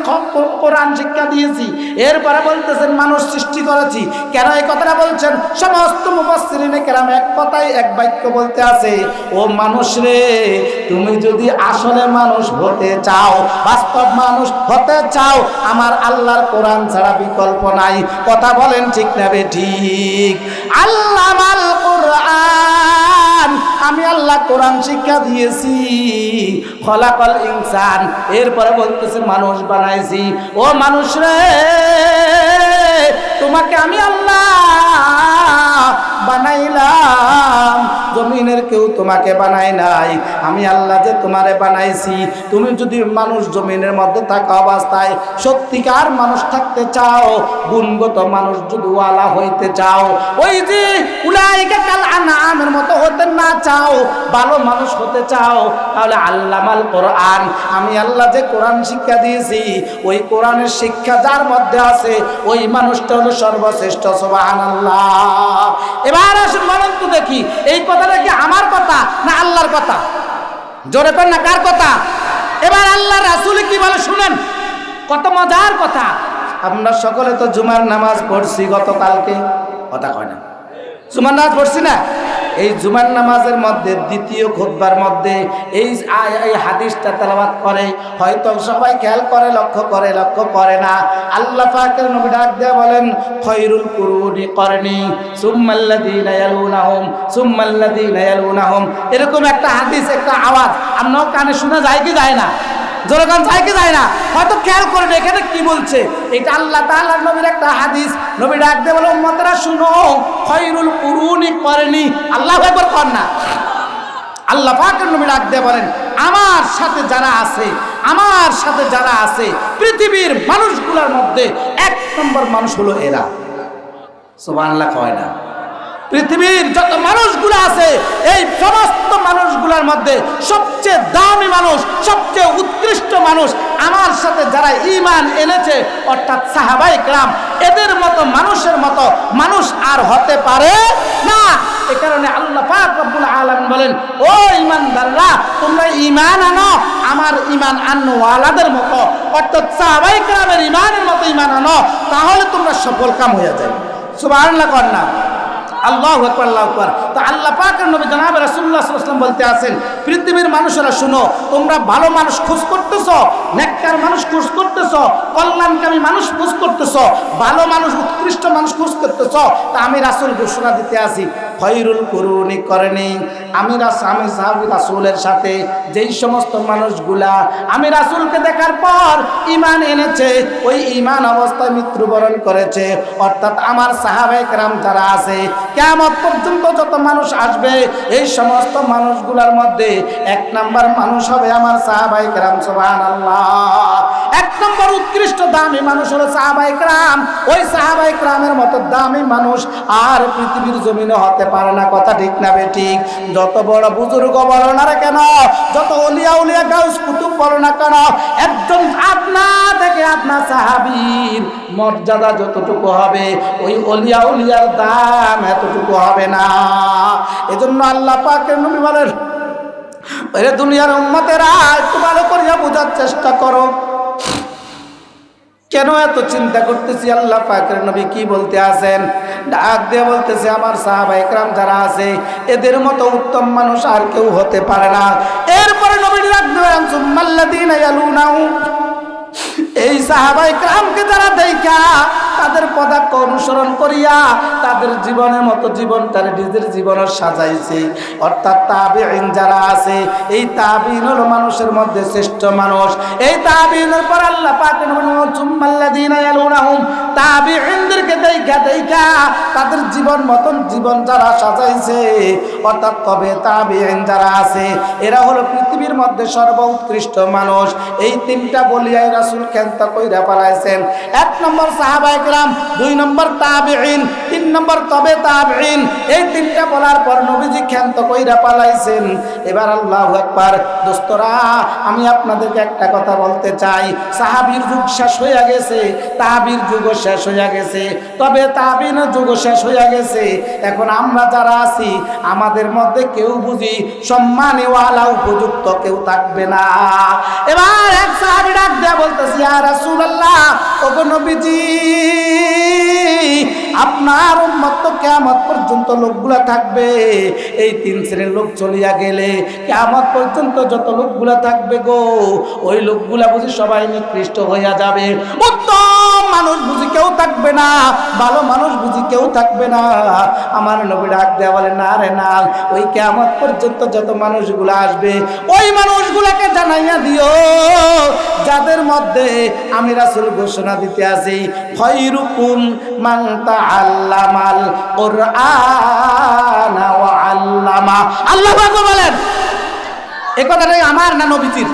কোরআন শিক্ষা দিয়েছি, এরপরে বলতেছেন মানুষ সৃষ্টি করেছি। কেন এই কথাটা বলছেন? সমস্ত মুফাসসিরিনে কেরাম এক কথাই এক বাক্য বলতে আছে, ও মানুষ রে, তুমি যদি আসলে মানুষ হতে চাও, বাস্তব মানুষ হতে চাও, আমার আল্লাহর কোরআন ছাড়া বিকল্প নাই। কথা বলেন ঠিক না বেঠিক? আল্লামাল কোরআন, আমি আল্লাহ কোরআন শিক্ষা দিয়েছি। খলাকাল ইনসান, এরপরে বলতেছে মানুষ বানাইছি। ও মানুষ রে, তোমাকে আমি আল্লাহ বানাইলাম, জমিনের কেউ তোমাকে বানাই নাই, আমি আল্লাহ যে তোমারে বানাইছি। তুমি যদি মানুষ জমিনের মধ্যে থাকা অবস্থায় সত্যিকার মানুষ থাকতে চাও, গুণগত মানুষ যদি ওয়ালা হইতে চাও, ওই যে উলাইকা কাল আনআমের মতো হতে না চাও, ভালো মানুষ হতে চাও, তাহলে আল্লামাল কোরআন, আমি আল্লাহ যে কোরআন শিক্ষা দিয়েছি, ওই কোরআনের শিক্ষা যার মধ্যে আছে, ওই মানুষটা হলো সর্বশ্রেষ্ঠ। সুবহানাল্লাহ। এবার আসুন বলেন তো দেখি, এই কথাটা কি আমার কথা না আল্লাহর কথা? জোরে কর না, কার কথা? এবার আল্লাহ রাসূল কি বলে শুনেন, কত মজার কথা। আমরা সকলে তো জুমার নামাজ পড়ছি গতকালকে, কথা কয় না, জুমার নামাজ পড়ছি না? এই জুমার নামাজের মধ্যে দ্বিতীয় খুতবার মধ্যে এই হাদিসটা তেলাওয়াত করে, হয়তো সবাই খেয়াল করে, লক্ষ্য করে না। আল্লাহ পাকের নবী ডাক দিয়ে বলেন, খয়রুল কুরুনি করনি সুম্মাল্লাযীনা ইয়ালুনাহুম সুম্মাল্লাযীনা ইয়ালুনাহুম। এরকম একটা হাদিস, একটা আওয়াজ আপনার কানে শোনা যায় কি যায় না? জোরগান যায় কি যায় না? হয়তো খেয়াল করে এখানে কি বলছে। এটা আল্লাহ তাআলার নবীর একটা হাদিস। নবী ডাক দিয়ে বলে, উম্মতরা শুনো, খয়রুল কুরুনি করনি। আল্লাহু আকবার কর না। আল্লাহ পাকের নবী ডাক দিয়ে বলেন, আমার সাথে যারা আছে পৃথিবীর মানুষগুলোর মধ্যে 1 নম্বর মানুষ হলো এরা। সুবহানাল্লাহ কয় না? পৃথিবীর যত মানুষগুলো আছে এই সমস্ত মানুষগুলোর মধ্যে সবচেয়ে দামি মানুষ, সবচেয়ে উৎকৃষ্ট মানুষ আমার সাথে যারা ঈমান এনেছে, অর্থাৎ সাহাবায়ে কেরাম, এদের মতো মানুষের মতো মানুষ আর হতে পারে না। এই কারণে আল্লাহ পাক রব্বুল আলামিন বলেন, ও ঈমানদাররা, তোমরা ঈমান আনো আমার ঈমান আনওয়ালাদের মতো, অর্থাৎ সাহাবায়ে কেরামের ঈমানের মতো ঈমান আনো, তাহলে তোমরা সফল কাম হয়ে যাবে। সুবহানাল্লাহ কর না? আল্লাহু আকবার, আল্লাহু আকবার। তো আল্লাহ পাকের নবী জনাব রাসূলুল্লাহ সাল্লাল্লাহু আলাইহি ওয়াসাল্লাম বলতে আছেন, পৃথিবীর মানুষেরা শুনো, তোমরা ভালো মানুষ খোঁজ করতেছো, নেককার মানুষ খোঁজ করতেছো, কল্যাণকামী মানুষ খোঁজ করতেছো, ভালো মানুষ, উৎকৃষ্ট মানুষ খোঁজ করতেছো, তা আমি রাসূল ঘোষণা দিতে আসি, খয়রুল কুরুনি করনি। আমি সাহাবী রাসূলের সাথে যেই সমস্ত মানুষগুলা আমি রাসূলকে দেখার পর ঈমান এনেছে, ওই ঈমান অবস্থায় মৃত্যুবরণ করেছে, অর্থাৎ আমার সাহাবায়ে কেরাম যারা আছে, কিয়ামত পর্যন্ত যত মানুষ আসবে এই সমস্ত মানুষগুলোর মধ্যে 1 নাম্বার মানুষ হবে আমার সাহাবায়ে কেরাম। সুবহানাল্লাহ। 1 নম্বর উৎকৃষ্ট দামি মানুষ হলো সাহাবায়ে কেরাম। ওই সাহাবায়ে কেরামের মতো দামি মানুষ আর পৃথিবীর জমিনে হতে পারে না। কথা ঠিক না বেঠিক? যত বড় বুজুর্গ বলো না কেন, যত ওলিয়া গাউস কুতুব বলো না কেন, একজন আপনা থেকে আপনার সাহাবীর মর্যাদা যতটুকু হবে ওই ওলিয়ার দাম এতটুকু হবে না। এজন্য আল্লাহ পাকের নবী বলেন, এরে দুনিয়ার উম্মতেরা, একটু ভালো করিয়া বোঝার চেষ্টা করো, কেন এত চিন্তা করতেছি। আল্লাহ পাকের নবী কি বলতে আছেন? ডাক দিয়ে বলতেছে, আমার সাহাবায়ে কেরাম যারা আছে এদের মতো উত্তম মানুষ আর কেউ হতে পারে না। এরপরে নবী ডাক দিলেন, সুম্মাল্লাযীনা ইয়ালুনাহুম। এই সাহাবায়ে কেরামকে যারা দেখা তাদের পদাঙ্ক অনুসরণ করিয়া তাদের জীবনের মতো জীবনটা নিজের জীবনের সাজাইছে, অর্থাৎ তাবিঈন যারা আছে, এই তাবিঈন হলো মানুষের মধ্যে শ্রেষ্ঠ মানুষ। এই তাবিঈনের পর আল্লাহ পাক সুম্মাল্লাযীনা ইয়ালুনাহুম, তাবিঈনদেরকে দেখা তাদের জীবন মতন জীবন যারা সাজাইছে, অর্থাৎ তবে তাবিঈন যারা আছে এরা হলো পৃথিবীর মধ্যে সর্বোৎকৃষ্ট মানুষ। এই 3টা বলিয়াই রাসূল ক্ষান্ত কইরা পালাইছেন। 1 নম্বর সাহাবায়ে কেরাম, 2 নম্বর তাবিঈন, 3 নম্বর তবে তাবিঈন। এই 3টা বলার পর নবীজি ক্ষান্ত কইরা পালাইছেন। এবার আল্লাহু আকবার। দোস্তরা, আমি আপনাদেরকে একটা কথা বলতে চাই, সাহাবীর যুগ শেষ হয়ে গেছে, তাবিঈর যুগও শেষ হয়ে গেছে, তবে তাবিঈনের যুগও শেষ হয়ে গেছে। এখন আমরা যারা আছি আমাদের মধ্যে কেউ বুঝি সম্মানীওয়ালা উপযুক্ত কেউ থাকবে না। এবার এক সাহাবী ডাক দেয়া বলতেছি, ইয়া রাসূলুল্লাহ, ওগো নবীজি, আপনার উম্মত তো কিয়ামত পর্যন্ত লোকগুলা থাকবে, এই 3 শ্রেণীর লোক চলিয়া গেলে কিয়ামত পর্যন্ত যত লোকগুলা থাকবে গো, ওই লোকগুলা বুঝি সবাই নিকৃষ্ট হইয়া যাবে, উত্তম মানুষ বুঝি কেউ থাকবে না, ভালো মানুষ বুঝি কেউ থাকবে না। আমার নবী ডাক দেয়া বলে, না রে না, ওই কিয়ামত পর্যন্ত যত মানুষগুলা আসবে ওই মানুষগুলাকে জানাইয়া দিও যাদের মধ্যে আমি রাসূল ঘোষণা দিতে আছি, খায়রুকুম মান তাআল্লামাল কুরআনা ওয়া আল্লামা। আল্লাহ পাক বলেন, এই কথাটাই আমার না নবীজির?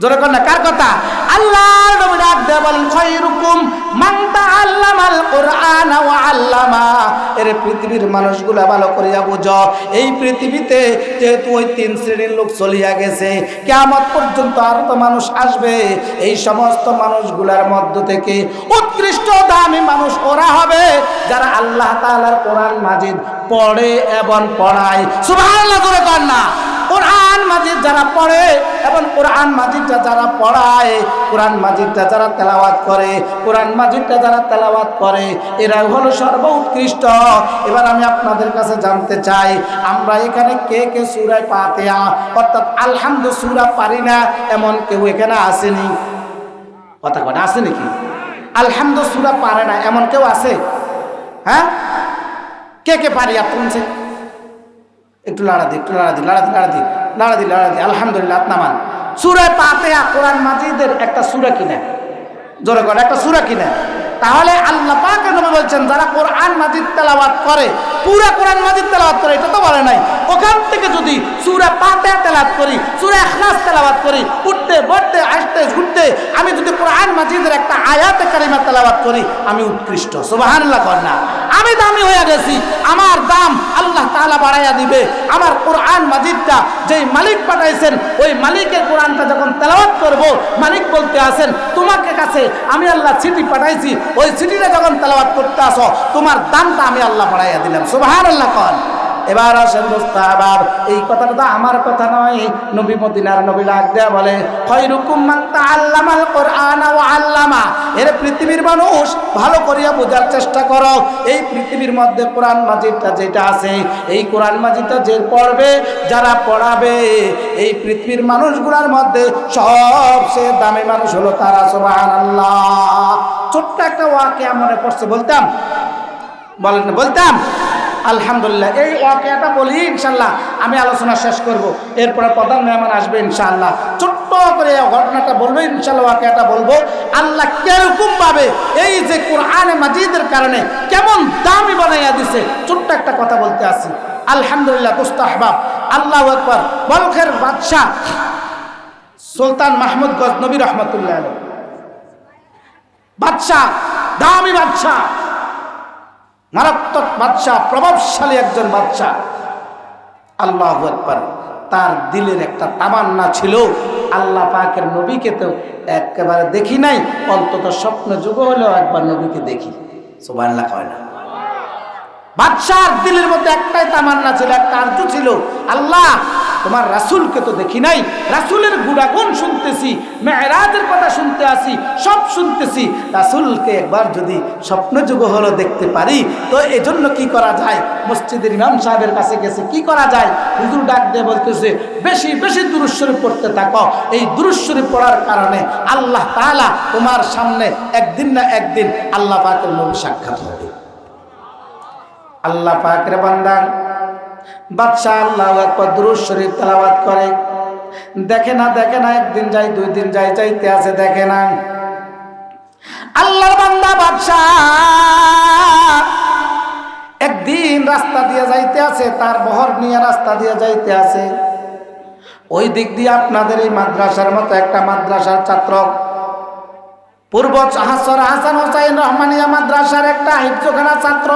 জোরে কর না, কার কথা? আল্লাহর নবী ডাক দেয়া বলেন, খায়রুকুম মান তাআল্লামাল কুরআনা ওয়া আল্লামা। এর পৃথিবীর মানুষগুলা ভালো করিয়া বুঝো, এই পৃথিবীতে যেহেতু ওই 3 শ্রেণীর লোক চলিয়া গেছে, কিয়ামত পর্যন্ত আর তো মানুষ আসবে, এই সমস্ত মানুষগুলার মধ্য থেকে উৎকৃষ্ট দামি মানুষ ওরা হবে যারা আল্লাহ তাআলার কোরআন মাজিদ পড়ে এবং পড়ায়। সুবহানাল্লাহ করে কর না। কোরআন মাজিদ যারা পড়ে এবং কোরআন মাজিদটা যারা পড়ায়, কোরআন মাজিদটা যারা তেলাওয়াত করে, কোরআন মাজিদটা যারা তেলাওয়াত করে, এরা হলো সর্বোৎকৃষ্ট। এবার আমি আপনাদের কাছে জানতে চাই, আমরা এখানে কে কে সূরা ফাতিহা অর্থাৎ আলহামদু সূরা পারি না এমন কেউ এখানে আসেনি? কথা কথা আছে নাকি? আলহামদু সূরা পারে না এমন কেউ আছে? হ্যাঁ, কে কে পারি আপনার? একটু লাড়া দি, একটু লাড়া দি, লাড়া দি, লাড়া দি, লাড়া দি, লাড়া দি। আলহামদুলিল্লাহ। আপনার সূরা ফাতিহা কোরআন মাজিদের একটা সূরা কিনা? জোরে করে একটা সূরা কিনা? তাহলে আল্লাহ পাকের নবী বলছেন যারা কোরআন মাজিদ তেলাওয়াত করে, পুরা কোরআন মাজিদ তেলাওয়াত করে, এটা তো বলে নাই। ওখান থেকে যদি সূরা ফাতিহা তেলাওয়াত করি, সূরা ইখলাস তেলাওয়াত করি, উঠতে বসতে আসতে ঘুরতে আমি যদি কোরআন মাজিদের একটা আয়াতে কারিমা তেলাওয়াত করি, আমি উৎকৃষ্ট। সুবহানাল্লাহ কর না? আমি দামি হয়ে গেছি, আমার দাম আল্লাহ তাআলা বাড়াইয়া দিবে। আমার কোরআন মাজিদটা যেই মালিক পাঠাইছেন, ওই মালিকের কোরআনটা যখন তেলাওয়াত করব, মালিক বলতে আছেন তোমাকে কাছে আমি আল্লাহ চিঠি পাঠাইছি, ওই চিঠিটা যখন তেলাওয়াত করতে আসো তোমার দামটা আমি আল্লাহ বাড়াইয়া দিলাম। সুবহানাল্লাহ কর। এবার আসেন মুস্তাহাব, এই কথাটা তো আমার কথা নয়, নবী মদিনার নবী ডাক দেয়া বলে খায়রুকুম মান তাআল্লামাল কোরআনা ওয়া আল্লামা। এর পৃথিবীর মানুষ ভালো করিয়া বোঝার চেষ্টা করো, এই পৃথিবীর মধ্যে কোরআন মাজিদটা যেটা আছে, এই কোরআন মাজিদটা যে পড়বে যারা পড়াবে, এই পৃথিবীর মানুষগুলোর মধ্যে সবচেয়ে দামি মানুষ হলো তারা। সুবহানাল্লাহ। ছোট্ট একটা ওয়াকিয়া মনে পড়ছে, বলতাম বলেন না? বলতাম আলহামদুলিল্লাহ। এই ওয়াকিয়াটা বলি ইনশাআল্লাহ, আমি আলোচনা শেষ করব, এরপরে প্রধান মেহমান আসবে ইনশাআল্লাহ। ছোট্ট করে ঘটনাটা বলবো ইনশাআল্লাহ, ওয়াকিয়াটা বলবো। আল্লাহ কিরকম ভাবে এই যে কোরআনে মাজিদের কারণে কেমন দামি বানাইয়া দিছে, ছোট্ট একটা কথা বলতে আসি। আলহামদুলিল্লাহ মুস্তাহবাব। আল্লাহু আকবার। বলখের বাদশাহ সুলতান মাহমুদ গজনবী রহমতুল্লাহ আলাইহি, বাদশাহ, দামি বাদশাহ, মারাত্মক বাদশাহ, প্রভাবশালী একজন বাদশাহ। আল্লাহু আকবার। তার দিলের একটা তামান্না ছিল, আল্লাহ পাকের নবীকে তো একেবারে দেখি নাই, অন্তত স্বপ্ন যুগ হলেও একবার নবীকে দেখি। সুবহানাল্লাহ কয় না? বাদশার দিলের মধ্যে একটাই তামান্না ছিল, একটা আরজু ছিল, আল্লাহ তোমার রাসূলকে তো দেখি নাই, রাসূলের গুণাগুণ শুনতেছি, মেরাজের কথা শুনতে আসি, সব শুনতেছি, রাসূলকে একবার যদি স্বপ্ন যুগ হলো দেখতে পারি, তো এজন্য কি করা যায়? মসজিদের ইমাম সাহেবের কাছে গেছে, কি করা যায়? হুজুর ডাক দিয়ে বলতেছে বেশি বেশি দুরূদ শরীফ পড়তে থাকো, এই দুরূদ শরীফ পড়ার কারণে আল্লাহ তাআলা তোমার সামনে একদিন না একদিন আল্লাহ পাকের নবী সাক্ষাৎ হবে। আল্লাহ পাকের বান্দা বাদশাহ আল্লাহু আকবার দুরূদ শরীফ তেলাওয়াত করে, দেখে না একদিন যায়, দুই দিন যায়, যাইতে আছে, দেখে না। আল্লাহর বান্দা বাদশাহ একদিন রাস্তা দিয়ে যাইতে আছে, তার বহর নিয়ে রাস্তা দিয়ে যাইতে আছে, ওই দিক দিয়ে আপনাদের এই মাদ্রাসার মতো একটা মাদ্রাসার ছাত্র, পূর্ব হাসর হাসান হোসাইন রহমানিয়া মাদ্রাসার একটা হিফজখানা ছাত্র,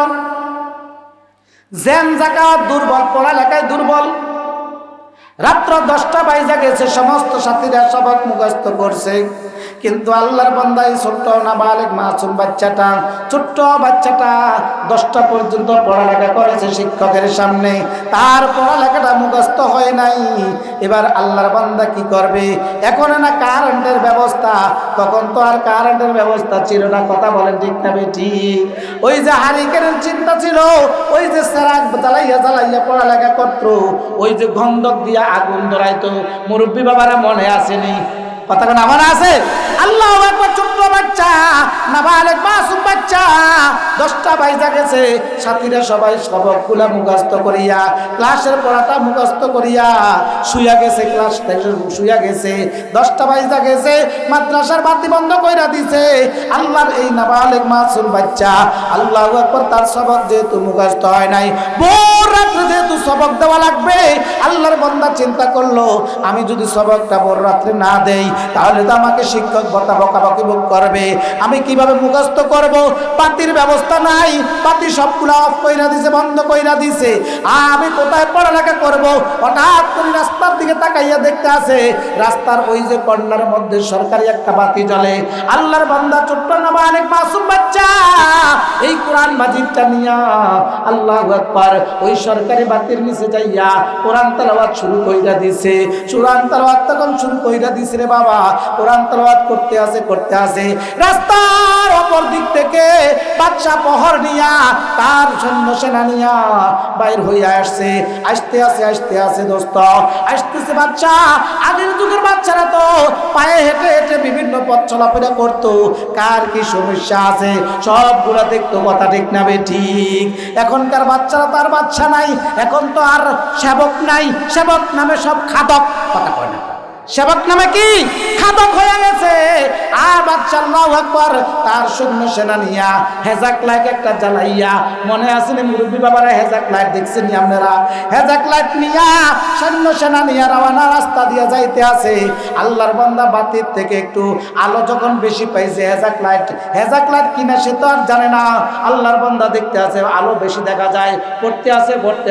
জেন জাকাত দুর্বল, পড়ালেখায় দুর্বল, রাত্র 10টা বাজে গেছে, সমস্ত সাথীরা সবক মুখস্থ করছে, কিন্তু আল্লাহর বান্দা এই ছোট্ট নাবালেগ মাসুম বাচ্চাটা, ছোট্ট বাচ্চাটা 10টা পর্যন্ত পড়ালেখা করেছে শিক্ষকের সামনে, তার পড়ালেখাটা মুখস্থ হয় নাই। এবার আল্লাহর বান্দা কি করবে? এখন না কারেন্টের ব্যবস্থা, তখন তো আর কারেন্টের ব্যবস্থা ছিল না, কথা বলেন ঠিক না ঠিক? ওই যে হারিকেনের চিন্তা ছিল, ওই যে সেরাক জ্বালাইয়া জ্বালাইয়া পড়ালেখা করত, ওই যে গন্ধক দিয়া আগুন ধরাইতো, মুরব্বী বাবারা মনে আসেনি? কথা কোন আমার আছে? আল্লাহু আকবার। ছোট্ট বাচ্চা, নাবালেগ মাসুম বাচ্চা, 10টা বাজে গেছে, সাথীরা সবাই সবকগুলা মুখস্থ করিয়া, ক্লাসের পড়াটা মুখস্থ করিয়া শুইয়া গেছে, ক্লাস থেকে শুইয়া গেছে, 10টা বাজে গেছে, মাদ্রাসার বাতি বন্ধ কইরা দিছে। আল্লাহর এই নাবালেগ মাসুম বাচ্চা, আল্লাহু আকবার, তার সবক যেহেতু মুখস্থ হয় নাই, ভোর রাত্রে যেহেতু সবক দেওয়া লাগবে, আল্লাহর বান্দা চিন্তা করলো আমি যদি সবকটা ভোর রাত্রে না দেই তাহলে তো আমাকে শিক্ষক বকাবকি করবে, আমি কিভাবে মুখস্থ করব? পাতির ব্যবস্থা নাই, পাতি সবগুলো অফ কইরা দিছে, বন্ধ কইরা দিছে, আমি কোথায় পড়ালেখা করব? হঠাৎ করে রাস্তার দিকে তাকাইয়া দেখতে আছে, রাস্তার ওই যে কর্নার মধ্যে সরকারি একটা বাতি জ্বলে। আল্লাহর বান্দা ছোট্ট নাবালেগ মাসুম বাচ্চা এই কোরআন মাজিদটা নিয়া আল্লাহু আকবার ওই সরকারি বাতির বাতির নিচে যাইয়া কোরআন তেলাওয়াত শুরু কইরা দিছে। কোরআন তেলাওয়াত তখন শুরু কইরা দিছে রে বাবা। কোরআন তেলাওয়াত করতে আছে রাস্তার অপর দিক থেকে বাদশা প্রহর নিয়া তার সৈন্য সেনা নিয়া বাইর হইয়া আসছে। আসতে আছে দোস্ত, আসতেছে বাদশা। আগের যুগের বাচ্চারা তো পায়ে হেঁটে হেঁটে বিভিন্ন পথ চলাফেরা করতো, কার কি সমস্যা আছে সবগুলা দেখতো, কথা ঠিক না ঠিক? এখনকার বাচ্চারা তো আর বাচ্চা নাই, এখন তো আর সেবক নাই, সেবক নামে সব খাদক, কথা কয় না, সেবক নামে কি খাদক হয়ে গেছে। আর বাচ্চা আল্লাহু আকবার তার সৈন্য সেনা নিয়া হেজাক লাইট একটা জ্বালাইয়া, মনে আছে না মুরব্বী বাবারা হেজাক লাইট দেখছেন আপনারা? হেজাক লাইট নিয়া সৈন্য সেনা নিয়া রওনা রাস্তা দিয়ে যাইতে আছে। আল্লাহর বান্দা বাতির থেকে একটু আলো যখন বেশি পাইছে, হেজাক লাইট কিনা সে তো আর জানে না। আল্লাহর বান্দা দেখতে আছে আলো বেশি দেখা যায়, পড়তে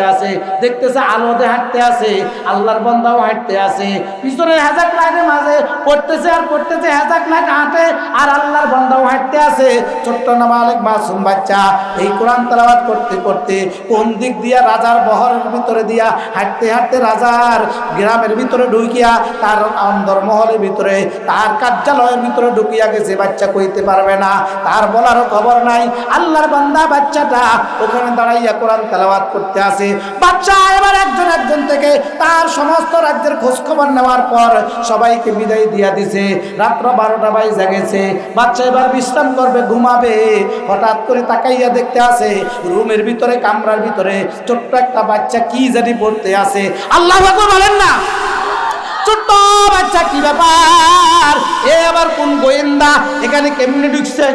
আছে দেখতেছে আলোতে হাঁটতে আছে, আল্লাহর বান্দাও হাঁটতে আছে, পিছনে হেজাক লাইটের মাঝে পড়তেছে হেজাক লাইট হাঁটে আর আল্লাহর বান্দাও হাঁটতে আছে। ছোট্ট নাবালেগ মাসুম বাচ্চা এই কোরআন তেলাওয়াত করতে করতে কোন দিক দিয়া রাজার বহরের ভিতরে দিয়া হাঁটতে রাজার গ্রামের ভিতরে ঢুকিয়া তার অন্দরমহলের ভিতরে তার কার্যালয়ের ভিতরে ঢুকিয়া গেছে। বাচ্চা কইতে পারবে না, তার বলারও খবর নাই। আল্লাহর বান্দা বাচ্চাটা ওখানে দাঁড়াইয়া কোরআন তেলাওয়াত করতে আছে। বাচ্চা এবার একজন থেকে তার সমস্ত রাজ্যের খোঁজ খবর নেওয়ার পর সবাইকে বিদায় দিয়া দিছে। রাত্র 12টা বাজে গেছে। বাচ্চা এবার বিশ্রাম করবে, ঘুমাবে। হঠাৎ করে তাকাইয়া দেখতে আছে রুমের ভিতরে, কামরার ভিতরে ছোট্ট একটা বাচ্চা কি জানি পড়তে আছে। আল্লাহু আকবার বলেন না? ছোট্ট বাচ্চা, কি ব্যাপার? এ আবার কোন গোয়েন্দা এখানে কেমনে ঢুকছে?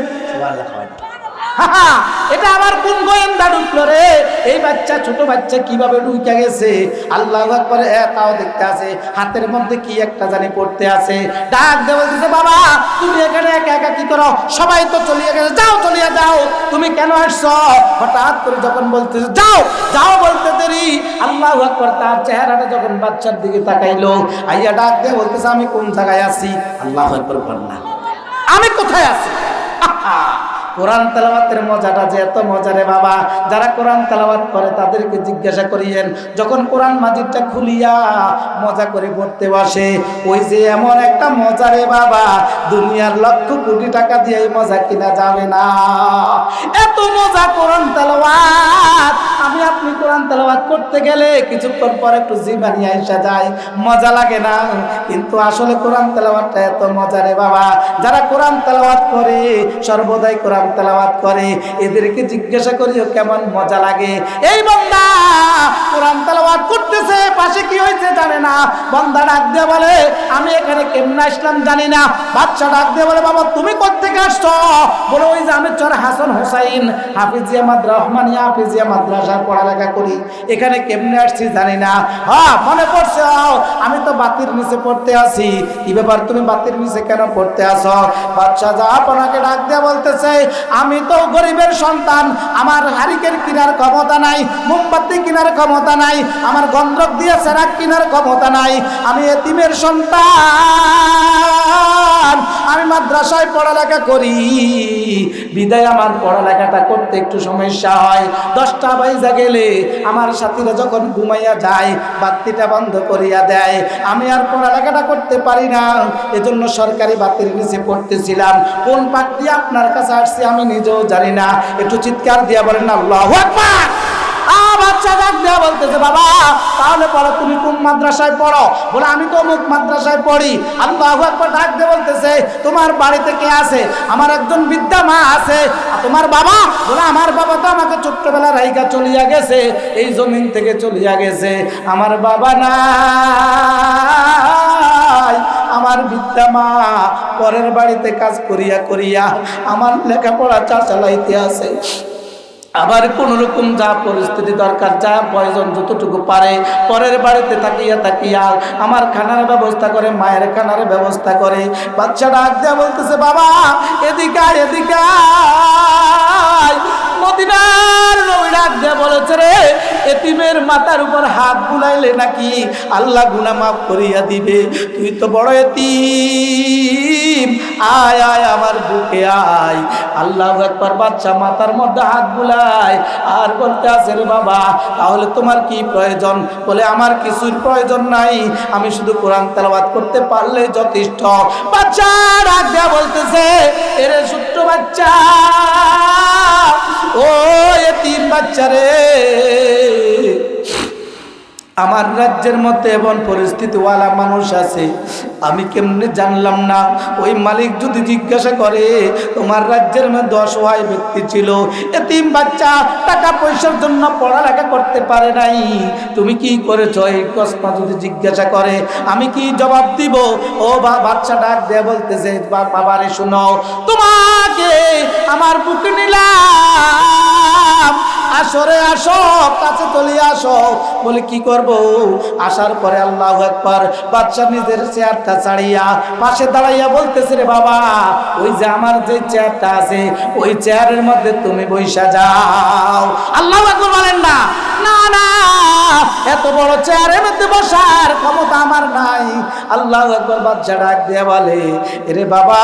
এটা আবার কোন গোয়েন্দা ঢুকলো রে? এই বাচ্চা, ছোট বাচ্চা কিভাবে ঢুকে গেছে? আল্লাহু আকবার। তাও দেখতে আছে হাতের মধ্যে কি একটা জানি পড়তে আছে। ডাক দিয়ে বলতেছে, বাবা তুমি এখানে একা কি করো? সবাই তো চলিয়ে গেছে, চলিয়ে যাও, তুমি কেন আসছো? হঠাৎ করে যখন বলতেছে যাও বলতে দেরি, আল্লাহু আকবার তার চেহারাটা যখন বাচ্চার দিকে তাকাইলো, আইয়া ডাক দিয়ে বলতেছে, আমি কোন জায়গায় আছি? আল্লাহু আকবার বল না, আমি কোথায় আছি? কোরআন তেলাওয়াতের মজাটা যে এত মজা রে বাবা। যারা কোরআন তেলাওয়াত করে তাদেরকে জিজ্ঞাসা করিয়েন, যখন কোরআন মাজিদটা খুলিয়া মজা করে পড়তে বসে, ওই যে এমন একটা মজা রে বাবা, দুনিয়ার লক্ষ কোটি টাকা দিয়ে এই মজা কিনা যাবে না। এত মজা কোরআন তেলাওয়াত। আমি আপনি কোরআন তেলাওয়াত করতে গেলে কিছুক্ষণ পর একটু জিমানি আইসা যায়, মজা লাগে না? কিন্তু আসলে কোরআন তেলাওয়াতটা এত মজা রে বাবা। যারা কোরআন তেলাওয়াত করে, সর্বদাই কোরআন তেলাওয়াত করে, এদেরকে জিজ্ঞাসা করিও কেমন মজা লাগে। এই বান্দা কোরআন তেলাওয়াত করতেছে, পাশে কি হয়েছে জানে না। বান্দা ডাক দিয়ে বলে, আমি এখানে কেমনে আসলাম জানি না। বাচ্চা ডাক দিয়ে বলে, বাবা তুমি কোত্থেকে আসছো? বলে, ওই যে আমি চর হাসান হোসাইন রহমানিয়া হাফিজিয়া মাদ্রাসায় পড়ালেখা করি, এখানে কেমনে আসছি জানি না। হ্যাঁ মনে পড়ছে, আমি তো বাতির নিচে পড়তে আসি। কি ব্যাপার, তুমি বাতির নিচে কেন পড়তে আসো? বাচ্চা যা আপনাকে ডাক দিয়ে বলতেছে, আমি তো গরিবের সন্তান, আমার হারিকেন কেনার ক্ষমতা নাই, মোমবাতি কেনার ক্ষমতা নাই, আমার গন্ধক দিয়ে সেরাক কেনার ক্ষমতা নাই, আমি এতিমের সন্তান, আমি মাদ্রাসায় পড়ালেখা করি, বিদায় আমার পড়ালেখাটা করতে একটু সমস্যা হয়। 10টা বাজে গেলে আমার সাথীরা যখন ঘুমাইয়া যায়, বাতিটা বন্ধ করিয়া দেয়, আমি আর পড়ালেখাটা করতে পারি না। এজন্য সরকারি বাতির নিচে পড়তেছিলাম। কোন পাক দিয়ে আপনার কাছে আসছি আমি নিজেও জানি না। একটু চিৎকার দিয়া বলেন না আল্লাহু আকবার। বাচ্চা ডাক দেয়া বলতেছে, বাবা তাহলে পড়ো, তুমি কোন মাদ্রাসায় পড়ো? বলে, আমি তো অমুক মাদ্রাসায় পড়ি। আল্লাহু আকবার। ডাক দিয়ে বলতেছে, তোমার বাড়িতে কে আছে? আমার একজন বৃদ্ধা মা আছে। তোমার বাবা? বলে, আমার বাবা তো আমাকে ছোট্টবেলা রাইগা চলিয়া গেছে, এই জমিন থেকে চলিয়া গেছে, আমার বাবা নাই। আমার বৃদ্ধা মা পরের বাড়িতে কাজ করিয়া করিয়া আমার লেখাপড়া চালাইতে আছে। আবার কোন রকম যা পরিস্থিতি দরকার, যা প্রয়োজন যতটুকু পারে পরের বাড়িতে তাকিয়া আমার খানার ব্যবস্থা করে, মায়ের খানার ব্যবস্থা করে। বাচ্চা ডাক দেয়া বলতেছে, বাবা এদিকে মদিনার নবী ডাক দেয়া বলেছে, রে এতিমের মাথার উপর হাত বুলাইলে নাকি আল্লাহ গুনাহ মাফ করিয়া দিবে। তুই তো বড় এতিম, আয় আমার বুকে আয়। আল্লাহু আকবার। বাচ্চা মাথার মধ্যে হাত বুলায় যায় আর বলতে আছে, রে বাবা তাহলে তোমার কি প্রয়োজন? বলে আমার কিছুর প্রয়োজন নাই, আমি শুধু কোরআন তেলাওয়াত করতে পারলে যথেষ্ট। বাচ্চা ডাক দেয়া বলতেছে, এরে ছোট্ট বাচ্চা, ও এতিম বাচ্চা রে, আমার রাজ্যের মধ্যে এমন পরিস্থিতিওয়ালা মানুষ আছে, আমি কেমনে জানলাম না? ওই মালিক যদি জিজ্ঞাসা করে তোমার রাজ্যের মধ্যে অসহায় ব্যক্তি ছিল, এতিম বাচ্চা, টাকা পয়সার জন্য পড়ালেখা করতে পারে নাই, তুমি কি করেছ? এই প্রশ্ন যদি জিজ্ঞাসা করে আমি কি জবাব দিব? ও বাচ্চা ডাক দেয়া বলতেছে, বাবারে শোনো, তোমাকে আমার বুকে নিলাম, আসরে আসো, কাছে চলে আসো। বলে কি করব? আসার পরে আল্লাহু আকবার, বাদশা নিজের চেয়ারটা ছাড়িয়া পাশে দাঁড়াইয়া বলতেছে, রে বাবা ওই যে আমার যে চেয়ারটা আছে ওই চেয়ারের মধ্যে তুমি বইসা যাও। আল্লাহু আকবার বলেন না? না না, এত বড় চেয়ারের মধ্যে বসার ক্ষমতা আমার নাই। আল্লাহু আকবার। বাদশা ডাক দিয়ে বলে, রে বাবা,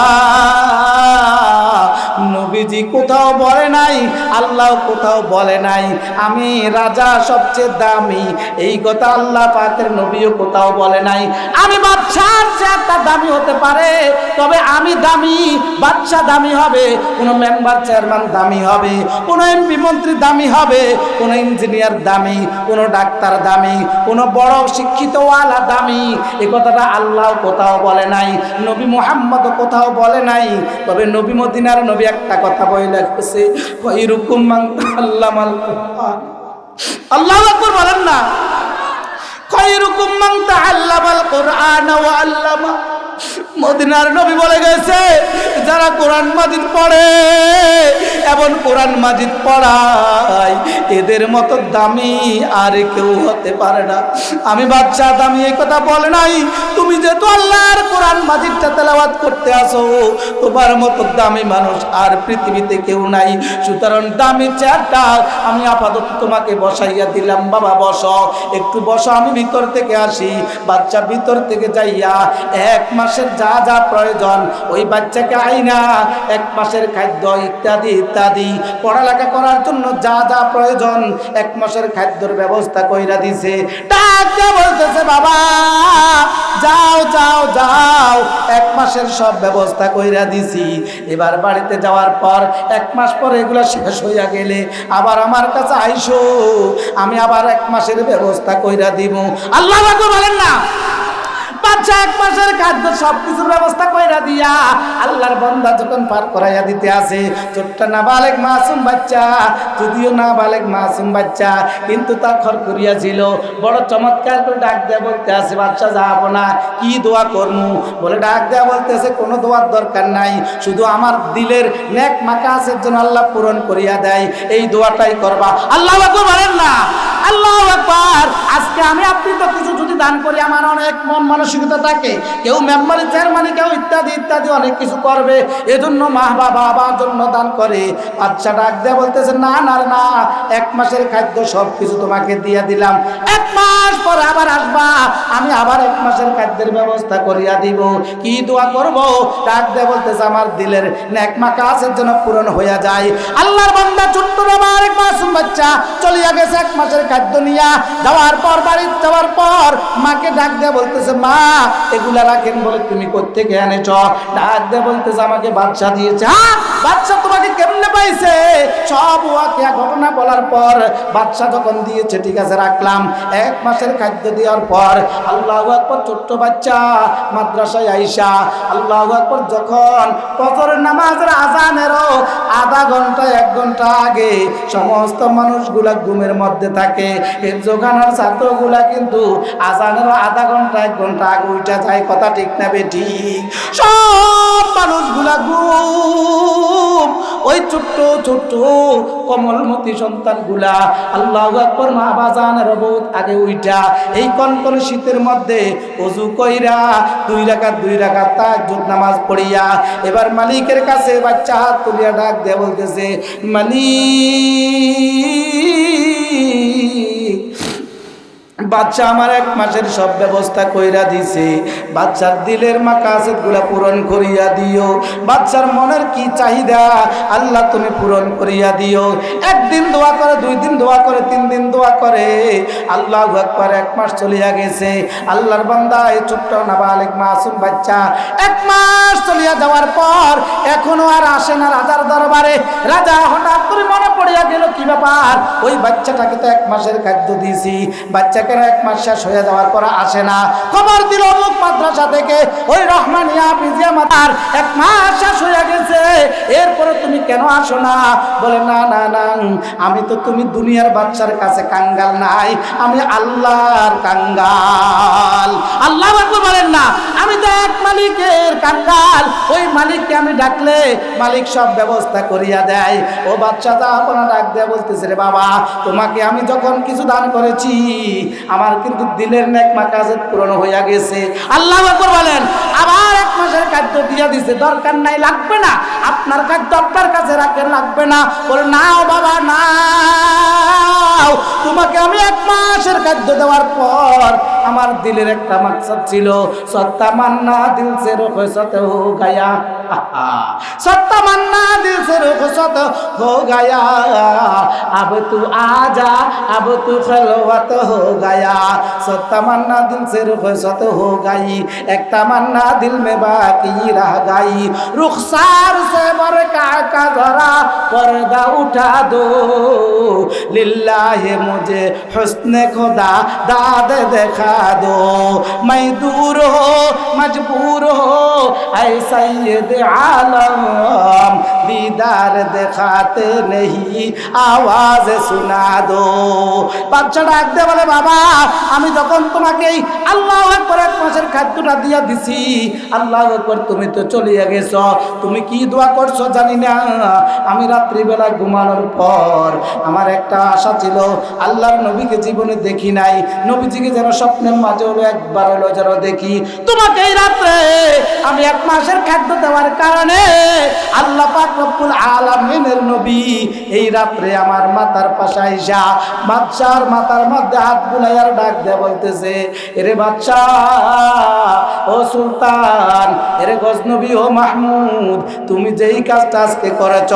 নবীজি কোথাও বলে নাই, আল্লাহ কোথাও বলে নাই আমি রাজা সবচেয়ে দামি, এই কথা আল্লাহ পাকের নবীও কোথাও বলে নাই। আমি বাদশার চেয়ারটা দামি হতে পারে, তবে আমি দামি, বাদশা দামি হবে, কোনো মেম্বার চেয়ারম্যান দামি হবে, কোনো এমপি মন্ত্রী দামি হবে, কোনো ইঞ্জিনিয়ার দামি, কোনো ডাক্তার দামি, কোনো বড় শিক্ষিতওয়ালা দামি, এ কথাটা আল্লাহ কোথাও বলে নাই, নবী মুহাম্মদ কোথাও বলে নাই। তবে নবী মদিনার নবী একটা কথা বলে গেছে, খৈরুকুম মান তাআল্লামাল কুরআন। আল্লাহু আকবার বলেন না? খৈরুকুম মান তাআল্লামাল কুরআন ওয়া আল্লামা। মদিনার নবী বলে গেছে, যারা কোরআন মাজিদ পড়ে এবং কোরআন মাজিদ পড়ায়, এদের মতো দামি আর কেউ হতে পারে না। আমি বাদশা দামি এই কথা বলে নাই, তুমি যেহেতু আল্লাহর কোরআন মাজিদটা তেলাওয়াত করতে আসো, তোমার মতো দামি মানুষ আর পৃথিবীতে কেউ নাই, সুতরাং দামি চেয়ারটা আমি আপাতত তোমাকে বসাইয়া দিলাম। বাবা বসো, একটু বসো, আমি ভিতর থেকে আসি। বাচ্চা ভিতর থেকে যাইয়া 1 মাসের যা যা প্রয়োজন ওই বাচ্চাকে আইনা 1 মাসের খাদ্য ইত্যাদি ইত্যাদি, পড়ালেখা করার জন্য যা যা প্রয়োজন 1 মাসের খাদ্যের ব্যবস্থা কইরা দিছে। ডাক্তার বলতেছে, বাবা যাও যাও যাও, 1 মাসের সব ব্যবস্থা কইরা দিছি, এবার বাড়িতে যাওয়ার পর 1 মাস পর এগুলো শেষ হইয়া গেলে আবার আমার কাছে আইসো, আমি আবার 1 মাসের ব্যবস্থা কইরা দিব। আল্লাহু আকবার বলেন না? বাচ্চা 1 মাসের খাদ্য সবকিছুর ব্যবস্থা কইরা দিয়া আল্লাহর বান্দা যখন পার করাইয়া দিতে আসে, ছোট্ট নাবালেগ মাসুম বাচ্চা, যদিও নাবালেগ মাসুম বাচ্চা কিন্তু তার খরখরিয়া ছিল, বড় চমৎকার করে ডাক দেয়া বলতে আসে, বাচ্চা যাবো না, কি দোয়া করমু? বলে ডাক দেয়া বলতেছে, কোনো দোয়ার দরকার নাই, শুধু আমার দিলের নেক মাকাসের জন্য আল্লাহ পূরণ করিয়া দেয়, এই দোয়াটাই করবা। আল্লাহু আকবার বলেন না? আল্লাহু আকবার। আজকে আমি আপনি তো কিছু যদি দান করি, আমার অনেক মন মানসিকতা থাকে, কেউ মেম্বারে চেয়ারম্যানে, কেউ ইত্যাদি ইত্যাদি অনেক কিছু করবে, এজন্য মা বাবার জন্য দান করে। বাচ্চা ডাক দেয়া বলতেছে, না না না, 1 মাসের খাদ্য সব কিছু তোমাকে দিয়ে দিলাম, 1 মাস পরে আবার আসবা, আমি আবার 1 মাসের খাদ্যের ব্যবস্থা করিয়া দিব। কি দোয়া করব? ডাক দেয়া বলতেছে, আমার দিলের নেক মাকাসের জন্য পূরণ হইয়া যায়। আল্লাহর বান্দা ছোট্ট নাবালেগ মাসুম বাচ্চা চলিয়া গেছে 1 মাসের খাদ্য নিয়া। যাওয়ার পর, বাড়ি যাওয়ার পর মাকে ডাক দেয়া বলতেছে, মা এগুলা রাখেন। বলে তুমি কোত্থেকে এনেছ? ডাক দেয়া বলতেছে, আমাকে বাদশা দিয়েছে। হ্যাঁ, বাদশা তোমাকে কেমনে পাইছে? সব ওয়াকিয়া ঘটনা বলার পর বাদশা যখন দিয়েছে, ঠিক আছে রাখলাম। 1 মাসের খাদ্য দেওয়ার পর আল্লাহু আকবার, ছোট্ট বাচ্চা মাদ্রাসায় আইসা আল্লাহু আকবার, যখন ফজরের নামাজের আজানেরও আধা ঘন্টা 1 ঘন্টা আগে সমস্ত মানুষগুলা ঘুমের মধ্যে থাকে, হেফজোখানার ছাত্রগুলা কিন্তু আজানেরও আধা ঘন্টা 1 ঘন্টা আগে উঠা যায়। কথা ঠিক না বেঠিক? সব মানুষগুলা ঘুম, ওই ছোট্ট ছোট্ট কমলমতি সন্তানগুলা আল্লাহু আকবার মা বাজানের বহুত আগে উঠা এই কনকন শীতের মধ্যে ওযু কইরা 2 রাকাত তাহাজ্জুদ নামাজ পড়িয়া এবার মালিকের কাছে বাচ্চা হাত তুলিয়া ডাক দিয়ে বলতেছে, মালিক বাচ্চা আমার 1 মাসের সব ব্যবস্থা কইরা দিছে, বাচ্চার দিলের মাকাসিদ গুলা পূরণ করিয়া দিও, বাচ্চার মনের কি চাহিদা আল্লাহ তুমি পূরণ করিয়া দিও। 1 দিন দোয়া করে, 2 দিন দোয়া করে, 3 দিন দোয়া করে, আল্লাহু আকবার, 1 মাস চলিয়া গেছে। আল্লাহর বান্দা এই ছোট্ট নাবালিগ মাসুম বাচ্চা 1 মাস চলিয়া যাওয়ার পর এখনো আর আসে না রাজার দরবারে। রাজা হঠাৎ করে মনে পড়িয়া গেল, কি ব্যাপার, ওই বাচ্চাটাকে তো 1 মাসের খাদ্য দিয়েছি, বাচ্চা কেন 1 মাস শেষ হয়ে যাওয়ার পর আসে না? খবর দিল অমুক মাদ্রাসা থেকে, ওই রহমানিয়া হাফিজিয়া মাদ্রাসার 1 মাস শেষ হয়ে গেছে, এরপরে তুমি কেন আসো না? বলে না না না, আমি তো তুমি দুনিয়ার বাচ্চার কাছে কাঙ্গাল নাই, আমি আল্লাহর কাঙ্গাল। আল্লাহ আকবার বলেন না, আমি তো এক মালিকের কাঙ্গাল, ওই মালিককে আমি ডাকলে মালিক সব ব্যবস্থা করিয়া দেয়। ও বাচ্চা যা আপনার ডাক দেয়া বলতেছে, রে বাবা, তোমাকে আমি যখন কিছু দান করেছি আমার কিন্তু দিলের নেক মাকাসিদ পূরণ হইয়া গেছে। আল্লাহ আকবার বলেন, আবার 1 মাসের খাদ্য দিয়া দিছে, দরকার নাই, লাগবে না, আপনার খাদ্য আপনার কাছে রাখেন, লাগবে না। বলে নাও বাবা নাও, তোমাকে আমি 1 মাসের খাদ্য দেওয়ার পর আমার দিলের একটা মাকসাদ ছিল, সত্তা মান্না দিল সে রুখসত হো গয়া, সত্তা মান্না দিল সে রুখসত হো গয়া, अब तू आजा अब तू खलवत हो गया, सत्ता मन्ना दिल से रुखसत हो गई, एक तमन्ना दिल में बाकी रह गई, रुखसार से बरका का जरा पर्दा उठा दो, लिल्लाहि मुझे हुस्ने खुदा दाद दिखा दो, मैं दूर हो मजबूर हो ऐ सैयद आलम, दीदार दिखाते नहीं आवाज सुना दो। বাচ্চা ডাক দে বলে, বাবা, আমি যখন তোমাকে এই আল্লাহু আকবার 1 মাসের খাদ্যটা দিয়া দিছি, আল্লাহু আকবার, তুমি তো চলিয়া গেছ, তুমি কি দোয়া করছো জানি না। আমি রাত্রিবেলা ঘুমানোর পর আমার একটা আশা ছিল, আল্লাহর নবীকে জীবনে দেখি নাই, নবীজিকে যেন স্বপ্নের মাঝে হলো একবার হলো যেন দেখি। তোমাকে এই রাত্রে আমি 1 মাসের খাদ্য দেওয়ার কারণে আল্লাহ পাক রব্বুল আলামিনের নবী এই রাত্রে আমার মাথার পাশে আইসা বাদশার মাথার মধ্যে হাত বুলাইয়ার ডাক দেয়া বলতেছে, এরে বাদশা, ও সুলতান, এরে গজনবী, ও মাহমুদ, তুমি যেই কাজটা আজকে করেছ,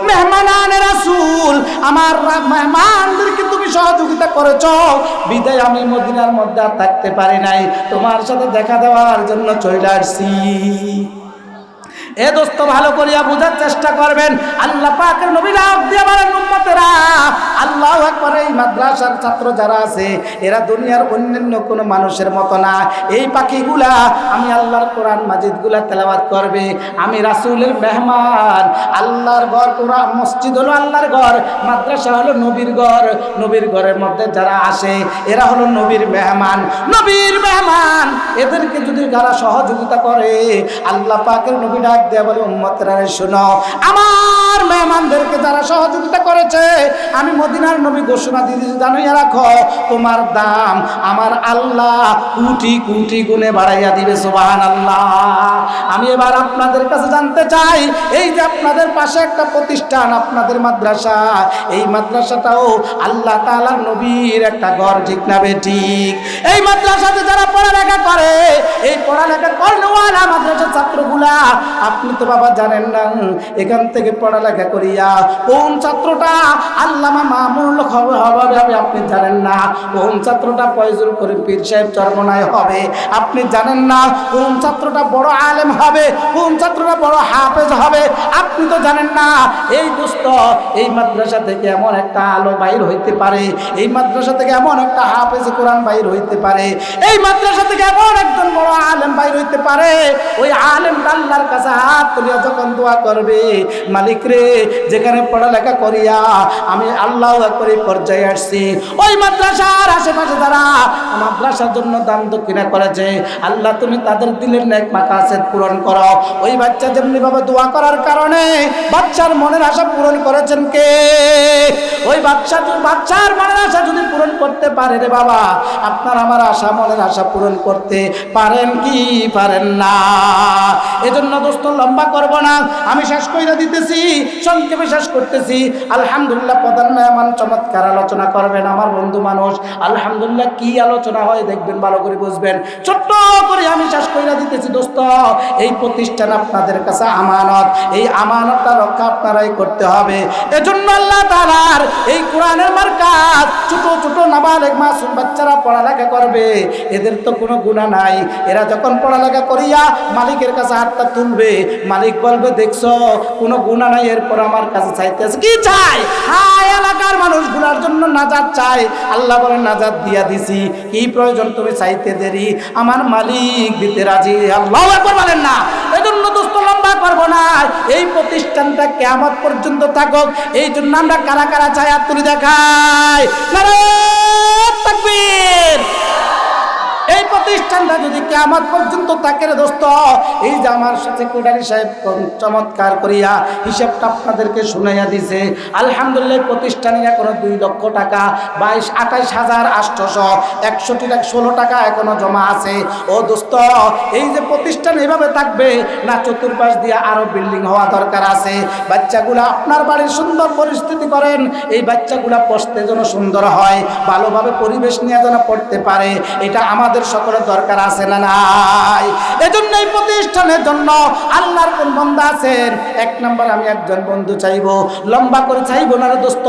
মেহমানানে রাসূল, আমার মেহমানদেরকে তুমি সহযোগিতা করেছ, বিদায় আমি মদিনার মধ্যে আর থাকতে পারি নাই, তোমার সাথে দেখা দেওয়ার জন্য চলে আসছি। এ দোস্ত, ভালো করিয়া বোঝার চেষ্টা করবেন। আল্লাহ পাকের নবী ডাক দিয়ে বলেন, উম্মতেরা, আল্লাহু আকবার, এই মাদ্রাসার ছাত্র যারা আছে এরা দুনিয়ার অন্যান্য কোনো মানুষের মতো না। এই পাখিগুলা আমি আল্লাহর কোরআন মাজিদগুলা তেলাওয়াত করবে, আমি রাসূলের মেহমান। আল্লাহর ঘর, কোরআন মসজিদ হলো আল্লাহর ঘর, মাদ্রাসা হলো নবীর ঘর। নবীর ঘরের মধ্যে যারা আসে এরা হলো নবীর মেহমান। নবীর মেহমান এদেরকে যদি যারা সহযোগিতা করে, আল্লাহ পাকের নবী ডাক দেয়া বলে, উম্মতরা শোনো, আমার মেহমানদেরকে যারা সহযোগিতা করেছে আমি মদিনার নবী ঘোষণা দিয়ে দিয়েছি, জানাইয়া রাখো, তোমার দাম আমার আল্লাহ কোটি কোটি গুণে বাড়াইয়া দিবে। সুবহানাল্লাহ। আমি এবার আপনাদের কাছে জানতে চাই, এই যে আপনাদের পাশে একটা প্রতিষ্ঠান, আপনাদের মাদ্রাসা, এই মাদ্রাসাটাও আল্লাহ তাআলার নবীর একটা ঘর, ঠিক না বেঠিক? এই মাদ্রাসাতে যারা পড়ালেখা করে, এই পড়ালেখা করনেওয়ালা মাদ্রাসার ছাত্রগুলা, আপনি তো বাবা জানেন না, এখান থেকে পড়ালেখা করিয়া কোন ছাত্রটা আল্লামা মামুনুল হক হবে আপনি জানেন না, কোন ছাত্রটা ফয়জুল করিম পীর সাহেব চরমনায় হবে আপনি জানেন না, কোন ছাত্রটা বড় আলেম হবে, কোন ছাত্রটা বড় হাফেজ হবে আপনি তো জানেন না। এই দোস্ত, এই মাদ্রাসা থেকে এমন একটা আলো বাইর হইতে পারে, এই মাদ্রাসা থেকে এমন একটা হাফেজ কোরআন বাইর হইতে পারে, এই মাদ্রাসা থেকে এমন একজন বড় আলেম বাইর হইতে পারে। ওই আলেমটা আল্লাহর কাছে হাত তুলিয়া যখন দোয়া করবে, মালিক রে, যেখানে পড়ালেখা করিয়া আমি আল্লাহু আকবার পর্যায়ে আসছি, ওই মাদ্রাসার আশেপাশে যারা মাদ্রাসার জন্য দান দক্ষিণা করেছে, আল্লাহ তুমি তাদের দিলের নেক মাকাসিদ পূরণ করো। ওই বাচ্চা যেমনি ভাবে দোয়া করার কারণে বাচ্চার মনের আশা পূরণ করেছেন কে? ওই বাচ্চার মনের আশা যদি পূরণ করতে পারে, রে বাবা, আপনার আমার আশা, মনের আশা পূরণ করতে পারেন কি পারেন না? এজন্য দোস্ত লম্বা করব না, আমি শেষ কইরা দিতেছি, সংক্ষেপে শেষ করতেছি। আলহামদুলিল্লাহ প্রধান মেহমান চমৎকার আলোচনা করবেন আমার বন্ধু মানুষ। আলহামদুলিল্লাহ কি আলোচনা হয় দেখবেন, ভালো করে বুঝবেন। ছোট্ট করে আমি শেষ কইরা দিতেছি। দোস্ত, এই প্রতিষ্ঠান আপনাদের কাছে আমানত, এই আমানতটা রক্ষা আপনারাই করতে হবে। এজন্য আল্লাহ তাআলার এই কোরআনের মার্কাত ছোট ছোট নাবালেগ মাসুম বাচ্চারা পড়ালেখা করবে, এদের তো কোনো গুনাহ নাই। এরা যখন পড়ালেখা করিয়া মালিকের কাছে হাতটা তুলবে, মালিক বলবে দেখছো কোনো গুনাহ নাই, এরপর আমার কাছে চাইতেছে কি চাই? হ্যাঁ, এলাকার মানুষগুলোর জন্য নাজাত চাই। আল্লাহ বলেন নাজাত দিয়া দিছি, কি প্রয়োজন তুমি চাইতে দেরি, আমার মালিক দিতে রাজি। আল্লাহু আকবার বলেন না। এজন্য দোস্ত লম্বা করব না, এই প্রতিষ্ঠানটা কিয়ামত পর্যন্ত থাকুক, এই জন্য আমরা কারা কারা চাই হাত তুলে দেখাই। নারে তাকবীর। এই প্রতিষ্ঠানটা যদি কিয়ামত পর্যন্ত থাকে রে দোস্ত, এই যে আমার সাথে কোটারি সাহেব চমৎকার করিয়া হিসাবটা আপনাদেরকে শুনাইয়া দিছে, আলহামদুলিল্লাহ প্রতিষ্ঠানের এখনো 2 লক্ষ টাকা 28,816 টাকা এখনো জমা আছে। ও দোস্ত, এই যে প্রতিষ্ঠান এইভাবে থাকবে না, চতুর্পাশ দিয়ে আরো বিল্ডিং হওয়া দরকার আছে। বাচ্চাগুলা আপনার বাড়ির সুন্দর পরিস্থিতি করেন, এই বাচ্চাগুলা পড়তে যেন সুন্দর হয়, ভালোভাবে পরিবেশ নিয়ে যেন পড়তে পারে, এটা আমাদের সকলের দরকার আছে না নাই? এজন্য এই প্রতিষ্ঠানের জন্য আল্লাহর কোন বান্দা আছেন? 1 নম্বর আমি একজন বন্ধু চাইবো, লম্বা করে চাইবো না রে দোস্ত,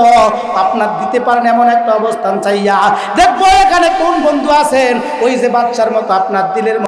আপনার দিতে পারেন এমন একটা অবস্থান চাইয়া দেখবো এখানে কোন বন্ধু আছেন ওই যে বাচ্চার মতো আপনার দিলের